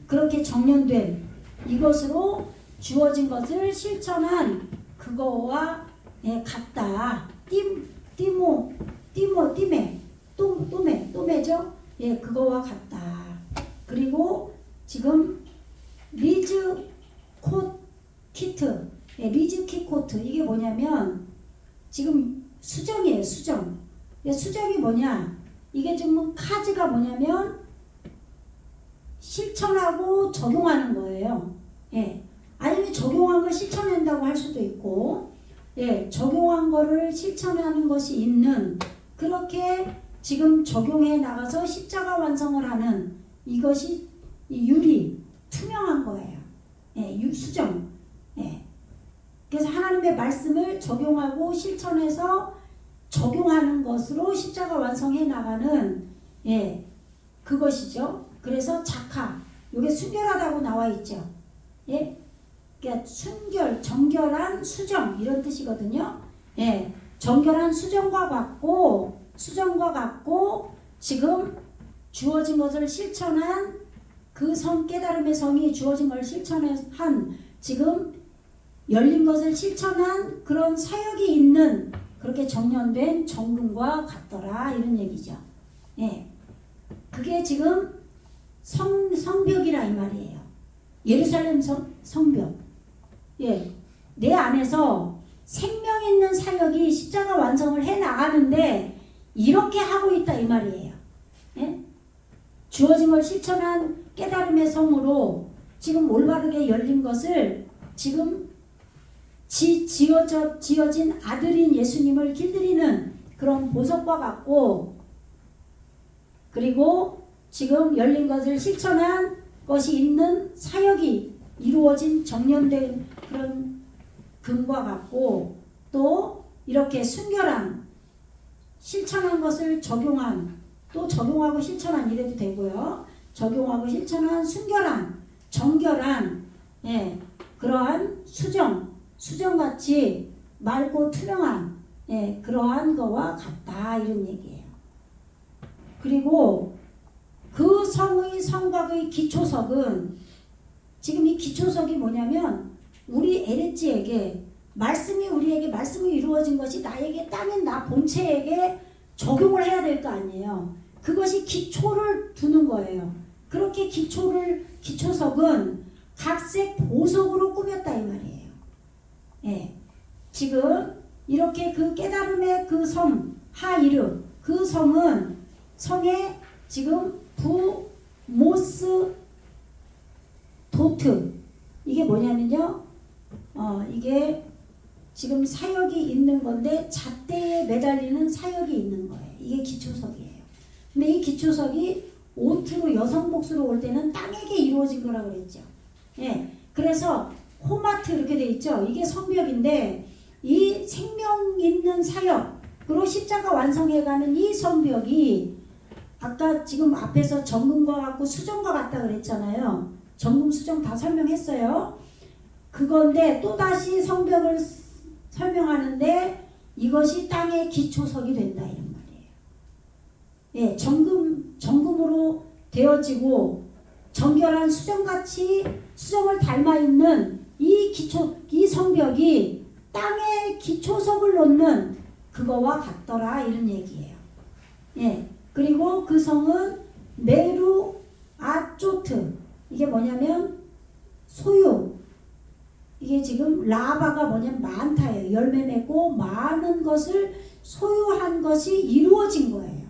그렇게 정련된 이것으로 주어진 것을 실천한 그거와 예, 같다. 또메죠? 예, 그거와 같다. 그리고 지금 리즈 코 키트, 리즈 키 코트, 이게 뭐냐면 지금 수정이에요. 수정. 수정이 뭐냐, 이게 지금 카즈가 뭐냐면 실천하고 적용하는 거예요. 예. 아니면 적용한 걸 실천한다고 할 수도 있고, 예, 적용한 거를 실천하는 것이 있는, 그렇게 지금 적용해 나가서 십자가 완성을 하는, 이것이 이 유리, 투명한 거예요. 예, 수정. 예. 그래서 하나님의 말씀을 적용하고 실천해서 적용하는 것으로 십자가 완성해 나가는, 예, 그것이죠. 그래서 작하, 이게 순결하다고 나와 있죠. 예, 그러니까 순결, 정결한 수정, 이런 뜻이거든요. 예, 정결한 수정과 같고 지금 주어진 것을 실천한 그 성, 깨달음의 성이 주어진 걸 실천한, 지금 열린 것을 실천한 그런 사역이 있는, 그렇게 정련된 정금과 같더라, 이런 얘기죠. 예, 그게 지금 성벽이라 이 말이에요. 예루살렘 성벽. 예, 내 안에서 생명 있는 사역이 십자가 완성을 해 나가는데 이렇게 하고 있다, 이 말이에요. 예? 주어진 걸 실천한 깨달음의 성으로 지금 올바르게 열린 것을 지금 지어진 아들인 예수님을 길들이는 그런 보석과 같고, 그리고 지금 열린 것을 실천한 것이 있는 사역이 이루어진 정련된 그런 금과 같고, 또 이렇게 순결한, 실천한 것을 적용한, 또 적용하고 실천한, 이래도 되고요. 적용하고 실천한, 순결한, 정결한, 예, 그러한 수정같이 맑고 투명한, 예, 그러한 거와 같다, 이런 얘기예요. 그리고 그 성의 성곽의 기초석은, 지금 이 기초석이 뭐냐면 우리 에레지에게 우리에게 말씀이 이루어진 것이 나에게, 땅인 나 본체에게 적용을 해야 될 거 아니에요. 그것이 기초를 두는 거예요. 그렇게 기초석은 각색 보석으로 꾸몄다, 이 말이에요. 예, 지금 이렇게 그 깨달음의 그 성 하이르, 그 성은 성에 지금 부모스 도트, 이게 뭐냐면요, 이게 지금 사역이 있는 건데 잣대에 매달리는 사역이 있는 거예요. 이게 기초석이에요. 근데 이 기초석이 오트로, 여성 복수로 올 때는 땅에게 이루어진 거라고 그랬죠. 예, 그래서 호마트 이렇게 돼 있죠. 이게 성벽인데 이 생명 있는 사역으로 십자가 완성해가는 이 성벽이, 아까 지금 앞에서 정금과 같고 수정과 같다 그랬잖아요. 정금, 수정 다 설명했어요. 그건데 또다시 성벽을 설명하는데 이것이 땅의 기초석이 된다, 이런 말이에요. 예, 정금으로 되어지고 정결한 수정같이 수정을 닮아있는 이 성벽이 땅에 기초석을 놓는 그거와 같더라, 이런 얘기예요. 예, 그리고 그 성은 메루 아쪼트, 이게 뭐냐면 소유, 이게 지금 라바가 뭐냐면 많다예요. 열매 맺고 많은 것을 소유한 것이 이루어진 거예요.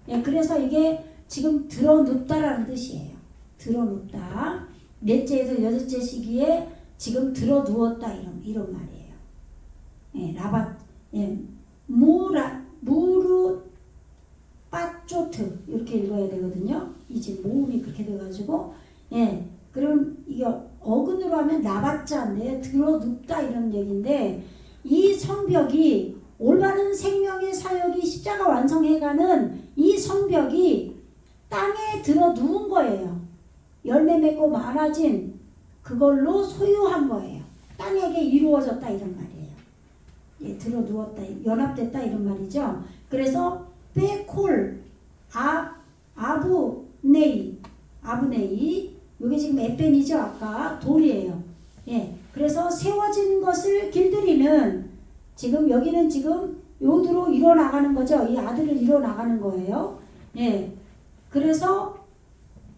예, 그래서 이게 지금 드러눕다라는 뜻이에요. 드러눕다. 넷째에서 여섯째 시기에 지금 드러누웠다, 이런 말이에요. 예, 라바, 예, 무루 빠쪼트 이렇게 읽어야 되거든요. 이제 모음이 그렇게 돼가지고, 예, 그럼 이게 어근으로 하면 라바자인데 드러눕다, 이런 얘기인데, 이 성벽이 올바른 생명의 사역이 십자가 완성해가는 이 성벽이 땅에 들어 누운 거예요. 열매 맺고 많아진 그걸로 소유한 거예요. 땅에게 이루어졌다, 이런 말이에요. 예, 들어 누웠다, 연합됐다, 이런 말이죠. 그래서 빼콜 아브네이, 이게 지금 에펜이죠. 아까 돌이에요. 예, 그래서 세워진 것을 길들이는, 지금 여기는 지금 요드로 일어나가는 거죠. 이 아들을 일어나가는 거예요. 예, 그래서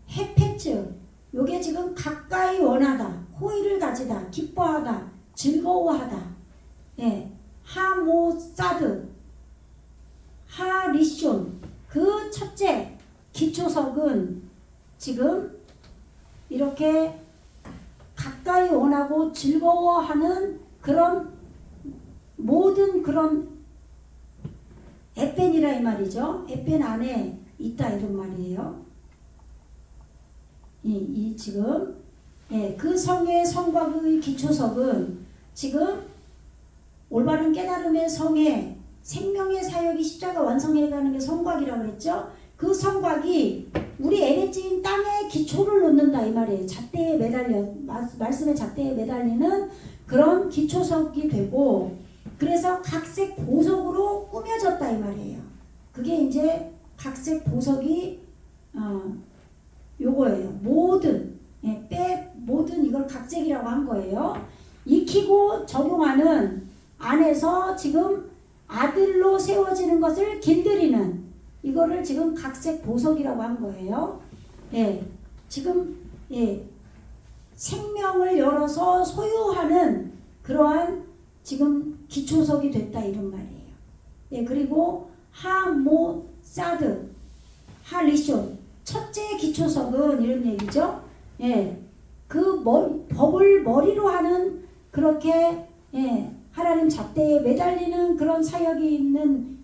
헤펙 캡츠 요게 지금 가까이 원하다, 호의를 가지다, 기뻐하다, 즐거워하다. 예, 하모사드, 하리숀 그 첫째 기초석은 지금 이렇게 가까이 원하고 즐거워하는 그런 모든 그런 에펜이라 이 말이죠. 에펜 안에 있다 이런 말이에요. 이 지금 그 성의 성곽의 기초석은 지금 올바른 깨달음의 성의 생명의 사역이 십자가 완성해가는 게 성곽이라고 그랬죠. 그 성곽이 우리 에레지인 땅에 기초를 놓는다 이 말이에요. 잣대에 매달려 말씀의 잣대에 매달리는 그런 기초석이 되고 그래서 각색 보석으로 꾸며졌다 이 말이에요. 그게 이제 각색 보석이 요거예요. 모든 모든 이걸 각색이라고 한 거예요. 익히고 적용하는 안에서 지금 아들로 세워지는 것을 길들이는 이거를 지금 각색 보석이라고 한 거예요. 지금 생명을 열어서 소유하는 그러한 지금 기초석이 됐다 이런 말이에요. 그리고 하모사드, 하리숀 첫째 기초석은 이런 얘기죠. 그 법을 머리로 하는 그렇게 하나님 잣대에 매달리는 그런 사역이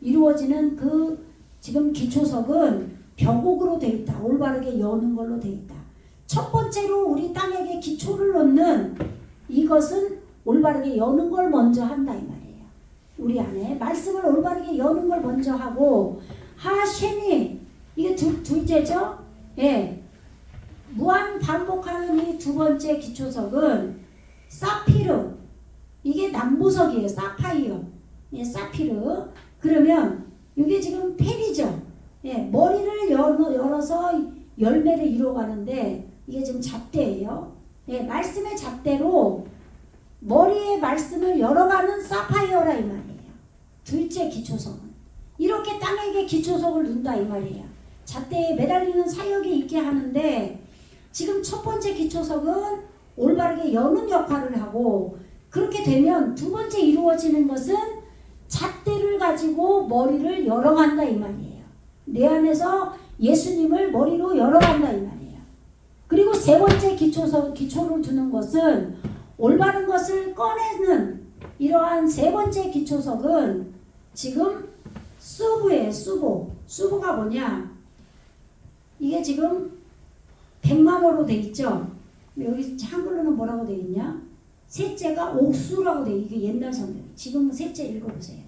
이루어지는 그 지금 기초석은 벽옥으로 되어 있다. 올바르게 여는 걸로 되어 있다. 첫 번째로 우리 땅에게 기초를 놓는 이것은 올바르게 여는 걸 먼저 한다 이 말이에요. 우리 안에 말씀을 올바르게 여는 걸 먼저 하고 하쉐니 이게 둘째죠. 무한 반복하는 이 두 번째 기초석은 사피르 이게 남부석이에요. 사파이어 사피르 그러면 이게 지금 펠이죠. 머리를 열어서 열매를 이루어가는데 이게 지금 잣대예요. 말씀의 잣대로 머리의 말씀을 열어가는 사파이어라 이 말이에요. 둘째 기초석은 이렇게 땅에게 기초석을 둔다 이 말이에요. 잣대에 매달리는 사역이 있게 하는데 지금 첫 번째 기초석은 올바르게 여는 역할을 하고 그렇게 되면 두 번째 이루어지는 것은 잣대를 가지고 머리를 열어간다 이 말이에요. 내 안에서 예수님을 머리로 열어간다 이 말이에요. 그리고 세 번째 기초를 두는 것은 올바른 것을 꺼내는 이러한 세 번째 기초석은 지금 수부예요. 수부가 뭐냐? 이게 지금 100만호로 돼 있죠. 여기 한글로는 뭐라고 돼 있냐? 셋째가 옥수라고 돼. 이게 옛날 성경. 지금 셋째 읽어보세요.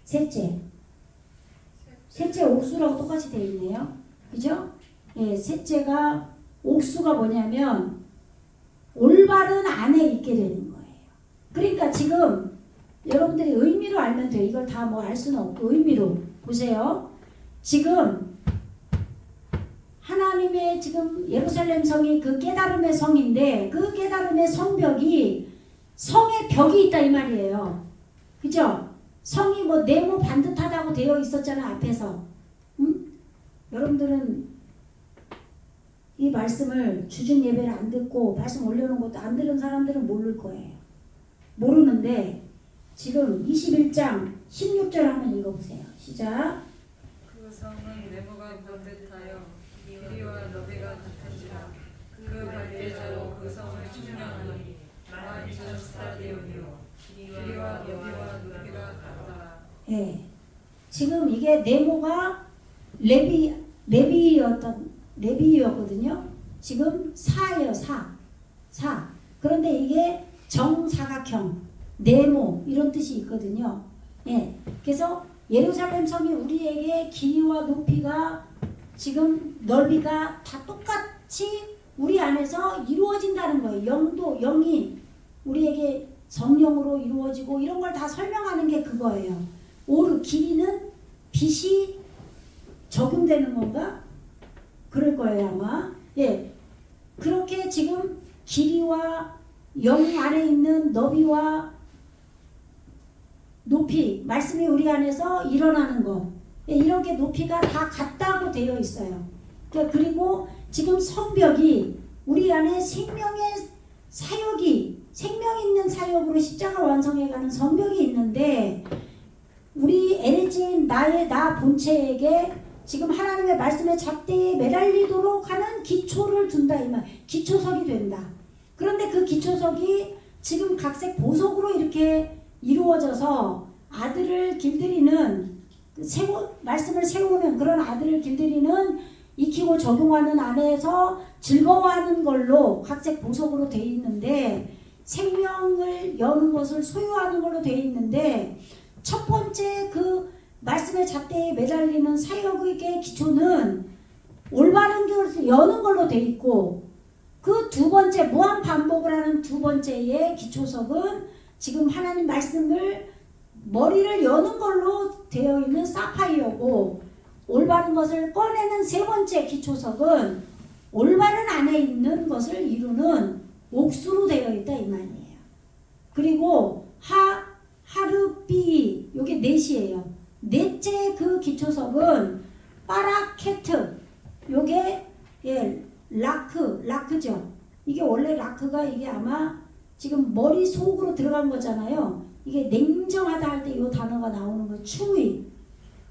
셋째 옥수라고 똑같이 돼 있네요. 그죠? 셋째가 옥수가 뭐냐면 올바른 안에 있게 되는 거예요. 그러니까 지금 여러분들이 의미로 알면 돼요. 이걸 다 뭐 알 수는 없고 의미로 보세요. 지금 하나님의 지금 예루살렘 성이 그 깨달음의 성인데 그 깨달음의 성벽이 성의 벽이 있다 이 말이에요. 그죠? 성이 뭐 네모 반듯하다고 되어 있었잖아 앞에서. 여러분들은 이 말씀을 주중 예배를 안 듣고 말씀 올려놓은 것도 안 들은 사람들은 모를 거예요. 모르는데 지금 21장 16절 한번 읽어보세요. 시작. 그 성은 네모가 반듯하여 길이와 너비가 같은지라 그 발대자로 그 성을 측량하니 만 2,000스타디온이요 길이와 너비와 높이가 같더라. 지금 이게 네모가 레비였거든요. 지금 4예요. 4. 그런데 이게 정사각형, 네모 이런 뜻이 있거든요. 그래서 예루살렘 성이 우리에게 길이와 높이가 지금 넓이가 다 똑같이 우리 안에서 이루어진다는 거예요. 영이 우리에게 성령으로 이루어지고 이런 걸 다 설명하는 게 그거예요. 길이는 빛이 적용되는 건가? 그럴 거예요 아마. 그렇게 지금 길이와 영 안에 있는 너비와 높이 말씀이 우리 안에서 일어나는 것 이렇게 높이가 다 같다고 되어 있어요. 그러니까 그리고 지금 성벽이 우리 안에 생명의 사역이 생명 있는 사역으로 십자가 완성해가는 성벽이 있는데 우리 에레진 나의 나 본체에게 지금 하나님의 말씀의 잣대에 매달리도록 하는 기초를 둔다 이 말. 기초석이 된다. 그런데 그 기초석이 지금 각색 보석으로 이렇게 이루어져서 아들을 길들이는 말씀을 세우는 그런 아들을 길들이는 익히고 적용하는 안에서 즐거워하는 걸로 각색 보석으로 돼 있는데 생명을 여는 것을 소유하는 걸로 돼 있는데 첫 번째 그 말씀의 잣대에 매달리는 사역의 기초는 올바른 것을 여는 걸로 돼 있고 그 두 번째 무한 반복을 하는 두 번째의 기초석은 지금 하나님 말씀을 머리를 여는 걸로 되어 있는 사파이어고 올바른 것을 꺼내는 세 번째 기초석은 올바른 안에 있는 것을 이루는 옥수로 되어 있다 이 말이에요. 그리고 하르비 요게 넷이에요. 넷째 그 기초석은 파라케트 요게 라크죠. 이게 원래 라크가 이게 아마 지금 머리 속으로 들어간 거잖아요. 이게 냉정하다 할 때 이 단어가 나오는 거 추위.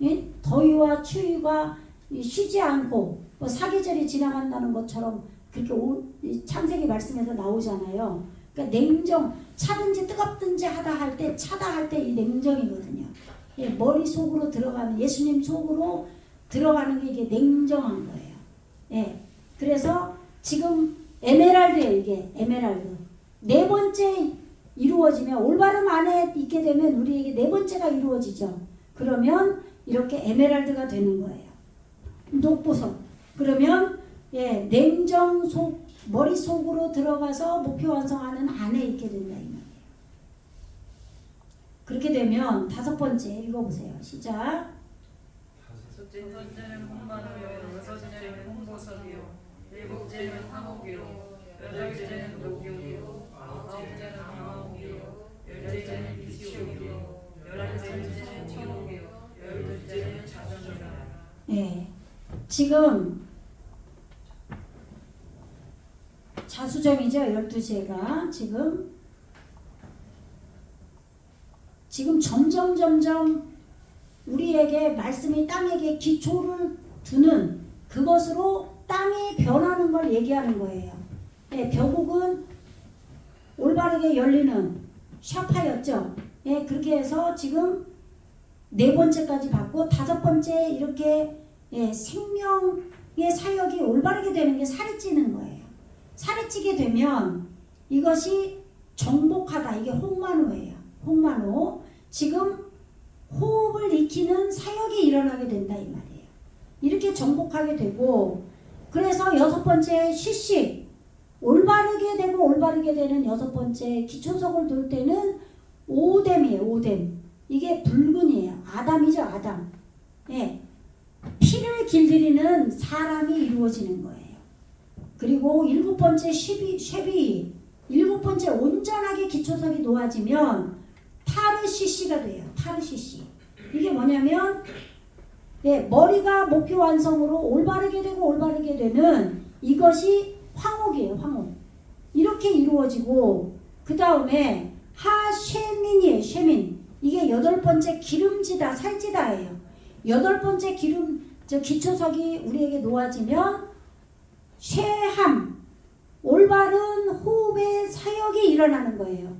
예? 더위와 추위가 쉬지 않고 뭐 사계절이 지나간다는 것처럼 그렇게 창세기 말씀에서 나오잖아요. 그러니까 냉정, 차든지 뜨겁든지 하다 할 때 차다 할 때 이 냉정이거든요. 예, 머리 속으로 들어가는 예수님 속으로 들어가는 게 이게 냉정한 거예요. 예, 그래서 지금 에메랄드예요. 이게 에메랄드. 네 번째 이루어지면 올바름 안에 있게 되면 우리에게 네 번째가 이루어지죠. 그러면 이렇게 에메랄드가 되는 거예요. 녹보석. 그러면 예, 냉정 속 머리 속으로 들어가서 목표 완성하는 안에 있게 된다 이 말이에요. 그렇게 되면 다섯 번째 읽어보세요. 시작. 첫째는 홍마노요, 여섯째는 홍보석이요, 일곱째는 황옥이요, 여덟째는 녹이요, 아홉째는 황옥이요, 열째는 비치옥이요, 열한째는 청옥이요, 열둘째는 자전이라. 예, 지금 자수정이죠. 12제가 지금 점점 우리에게 말씀이 땅에게 기초를 두는 그것으로 땅이 변하는 걸 얘기하는 거예요. 예, 벼곡은 올바르게 열리는 샤파였죠. 예, 그렇게 해서 지금 네 번째까지 받고 다섯 번째 이렇게 예, 생명의 사역이 올바르게 되는 게 살이 찌는 거예요. 살이 찌게 되면 이것이 정복하다. 이게 홍만호예요. 홍만호. 지금 호흡을 익히는 사역이 일어나게 된다 이 말이에요. 이렇게 정복하게 되고 그래서 여섯 번째 시식 올바르게 되고 올바르게 되는 여섯 번째 기초석을 둘 때는 오뎀이에요. 오뎀. 이게 붉은이에요. 아담이죠. 아담. 예. 피를 길들이는 사람이 이루어지는 거예요. 그리고 일곱 번째 쉐비 일곱 번째 온전하게 기초석이 놓아지면 타르시시가 돼요. 타르시시. 이게 뭐냐면 예, 머리가 목표 완성으로 올바르게 되고 올바르게 되는 이것이 황옥이에요. 황옥. 이렇게 이루어지고 그 다음에 하쉐민이에요. 쉐민. 이게 여덟 번째 기름지다. 살지다예요. 여덟 번째 기초석이 우리에게 놓아지면 쉐함. 올바른 호흡의 사역이 일어나는 거예요.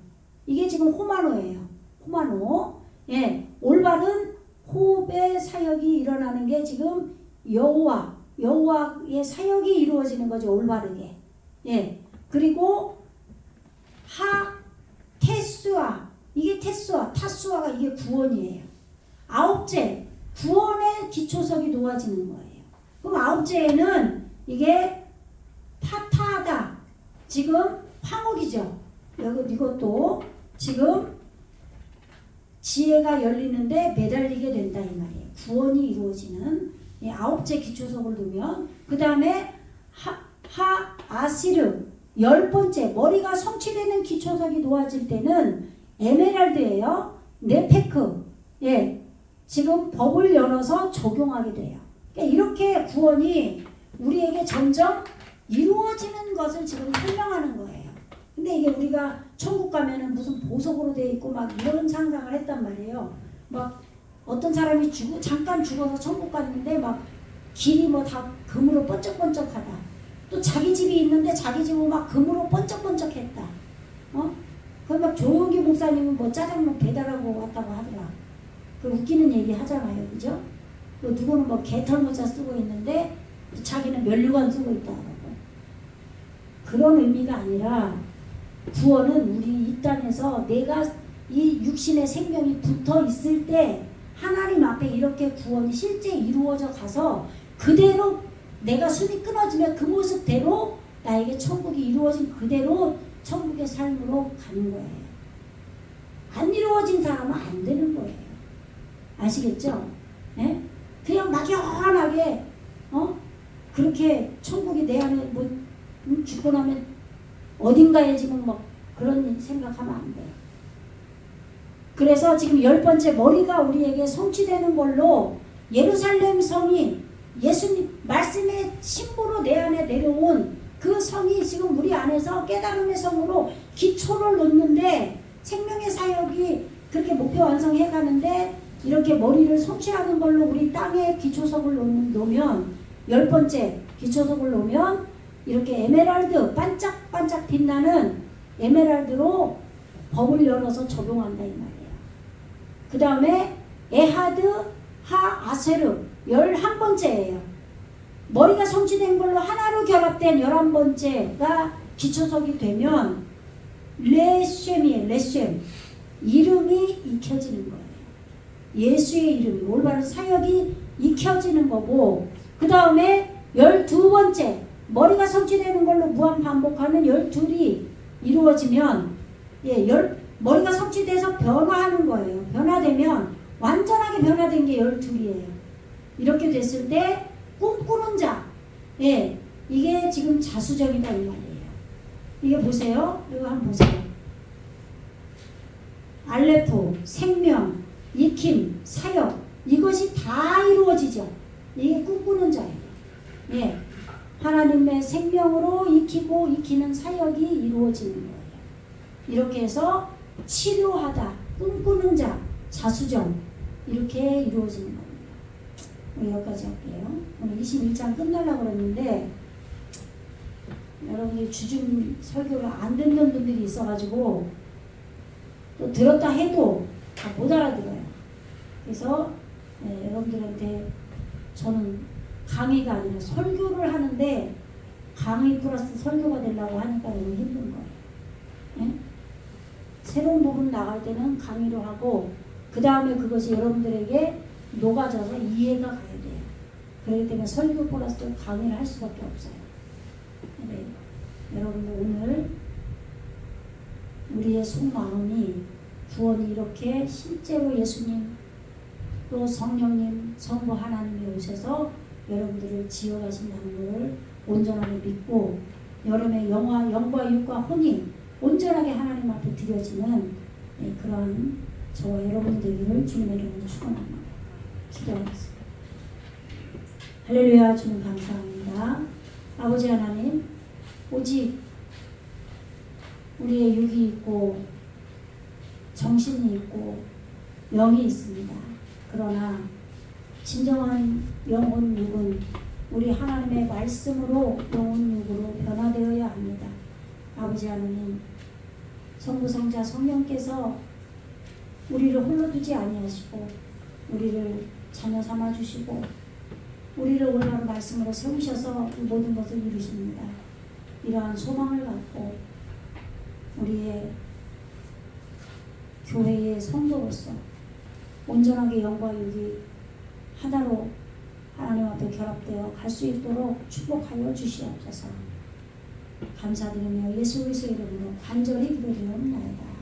이게 지금 호마노예요. 호마노. 예, 올바른 호흡의 사역이 일어나는 게 지금 여호와의 사역이 이루어지는 거죠. 올바르게. 예, 그리고 테수아. 이게 타수아가 이게 구원이에요. 아홉째 구원의 기초석이 놓아지는 거예요. 그럼 아홉째에는 이게 파타다. 지금 황옥이죠. 이것도 지금 지혜가 열리는데 매달리게 된다 이 말이에요. 구원이 이루어지는 아홉째 기초석을 두면 그 다음에 아시르 열 번째 머리가 성취되는 기초석이 놓아질 때는 에메랄드예요. 네페크. 예, 지금 법을 열어서 적용하게 돼요. 그러니까 이렇게 구원이 우리에게 점점 이루어지는 것을 지금 설명하는 거예요. 근데 이게 우리가 천국 가면은 무슨 보석으로 돼 있고 막 이런 상상을 했단 말이에요. 막 어떤 사람이 잠깐 죽어서 천국 갔는데 막 길이 뭐 다 금으로 번쩍번쩍하다. 또 자기 집이 있는데 자기 집은 막 금으로 번쩍번쩍했다. 그 막 조용기 목사님은 뭐 짜장면 배달하고 왔다고 하더라. 그 웃기는 얘기 하잖아요, 그죠? 또 누구는 뭐 개털 모자 쓰고 있는데 자기는 면류관 쓰고 있다고. 그런 의미가 아니라 구원은 우리 이 땅에서 내가 이 육신의 생명이 붙어 있을 때 하나님 앞에 이렇게 구원이 실제 이루어져 가서 그대로 내가 숨이 끊어지면 그 모습대로 나에게 천국이 이루어진 그대로 천국의 삶으로 가는 거예요. 안 이루어진 사람은 안 되는 거예요. 아시겠죠? 네? 그냥 막연하게 그렇게 천국이 내 안에 뭐 죽고 나면 어딘가에 지금 뭐 그런 생각하면 안 돼요. 그래서 지금 10번째 머리가 우리에게 성취되는 걸로 예루살렘 성이 예수님 말씀의 신부로 내 안에 내려온 그 성이 지금 우리 안에서 깨달음의 성으로 기초를 놓는데 생명의 사역이 그렇게 목표 완성해 가는데 이렇게 머리를 성취하는 걸로 우리 땅에 기초석을 놓으면 10번째 기초석을 놓으면 이렇게 에메랄드 반짝반짝 빛나는 에메랄드로 법을 열어서 적용한다 이 말이에요. 그 다음에 에하드 하 아세르 11번째예요. 머리가 성취된 걸로 하나로 결합된 11번째가 기초석이 되면 레셴이에요. 레셴. 이름이 익혀지는 거예요. 예수의 이름이 올바른 사역이 익혀지는 거고 그 다음에 12번째 머리가 성취되는 걸로 무한 반복하는 12이 이루어지면 머리가 성취돼서 변화하는 거예요. 변화되면 완전하게 변화된 게 12이에요. 이렇게 됐을 때 꿈꾸는 자 이게 지금 자수정이다 이 말이에요. 이게 보세요. 이거 한번 보세요. 알레프, 생명, 익힘, 사역 이것이 다 이루어지죠. 이게 꿈꾸는 자예요. 하나님의 생명으로 익히고 익히는 사역이 이루어지는 거예요. 이렇게 해서 치료하다, 꿈꾸는 자, 자수정 이렇게 이루어지는 겁니다. 여기까지 할게요. 오늘 21장 끝나려고 그랬는데 여러분이 주중 설교를 안 듣는 분들이 있어가지고 또 들었다 해도 다 못 알아들어요. 그래서 여러분들한테 저는 강의가 아니라 설교를 하는데 강의 플러스 설교가 되려고 하니까 너무 힘든 거예요. 새로운 부분 나갈 때는 강의로 하고 그 다음에 그것이 여러분들에게 녹아져서 이해가 가야 돼요. 그렇기 때문에 설교 플러스 강의를 할 수밖에 없어요. 네. 여러분들 오늘 우리의 속마음이 구원이 이렇게 실제로 예수님 또 성령님 성부 하나님이 오셔서 여러분들을 지어가신다는 것을 온전하게 믿고 여러분의 영과 육과 혼이 온전하게 하나님 앞에 드려지는 그러한 저와 여러분이 되기를 주님의 이름으로 축원합니다. 기도하겠습니다. 할렐루야. 주님 감사합니다. 아버지 하나님 오직 우리의 육이 있고 정신이 있고 영이 있습니다. 그러나 진정한 영혼 육은 우리 하나님의 말씀으로 영혼 육으로 변화되어야 합니다. 아버지 하나님 성부성자 성령께서 우리를 홀로 두지 아니하시고 우리를 자녀 삼아주시고 우리를 올바른 말씀으로 세우셔서 모든 것을 이루십니다. 이러한 소망을 갖고 우리의 교회의 성도로서 온전하게 영과 육이 하나로 하나님 앞에 결합되어 갈 수 있도록 축복하여 주시옵소서. 감사드리며 예수 그리스도의 이름으로 간절히 기도드리옵나이다.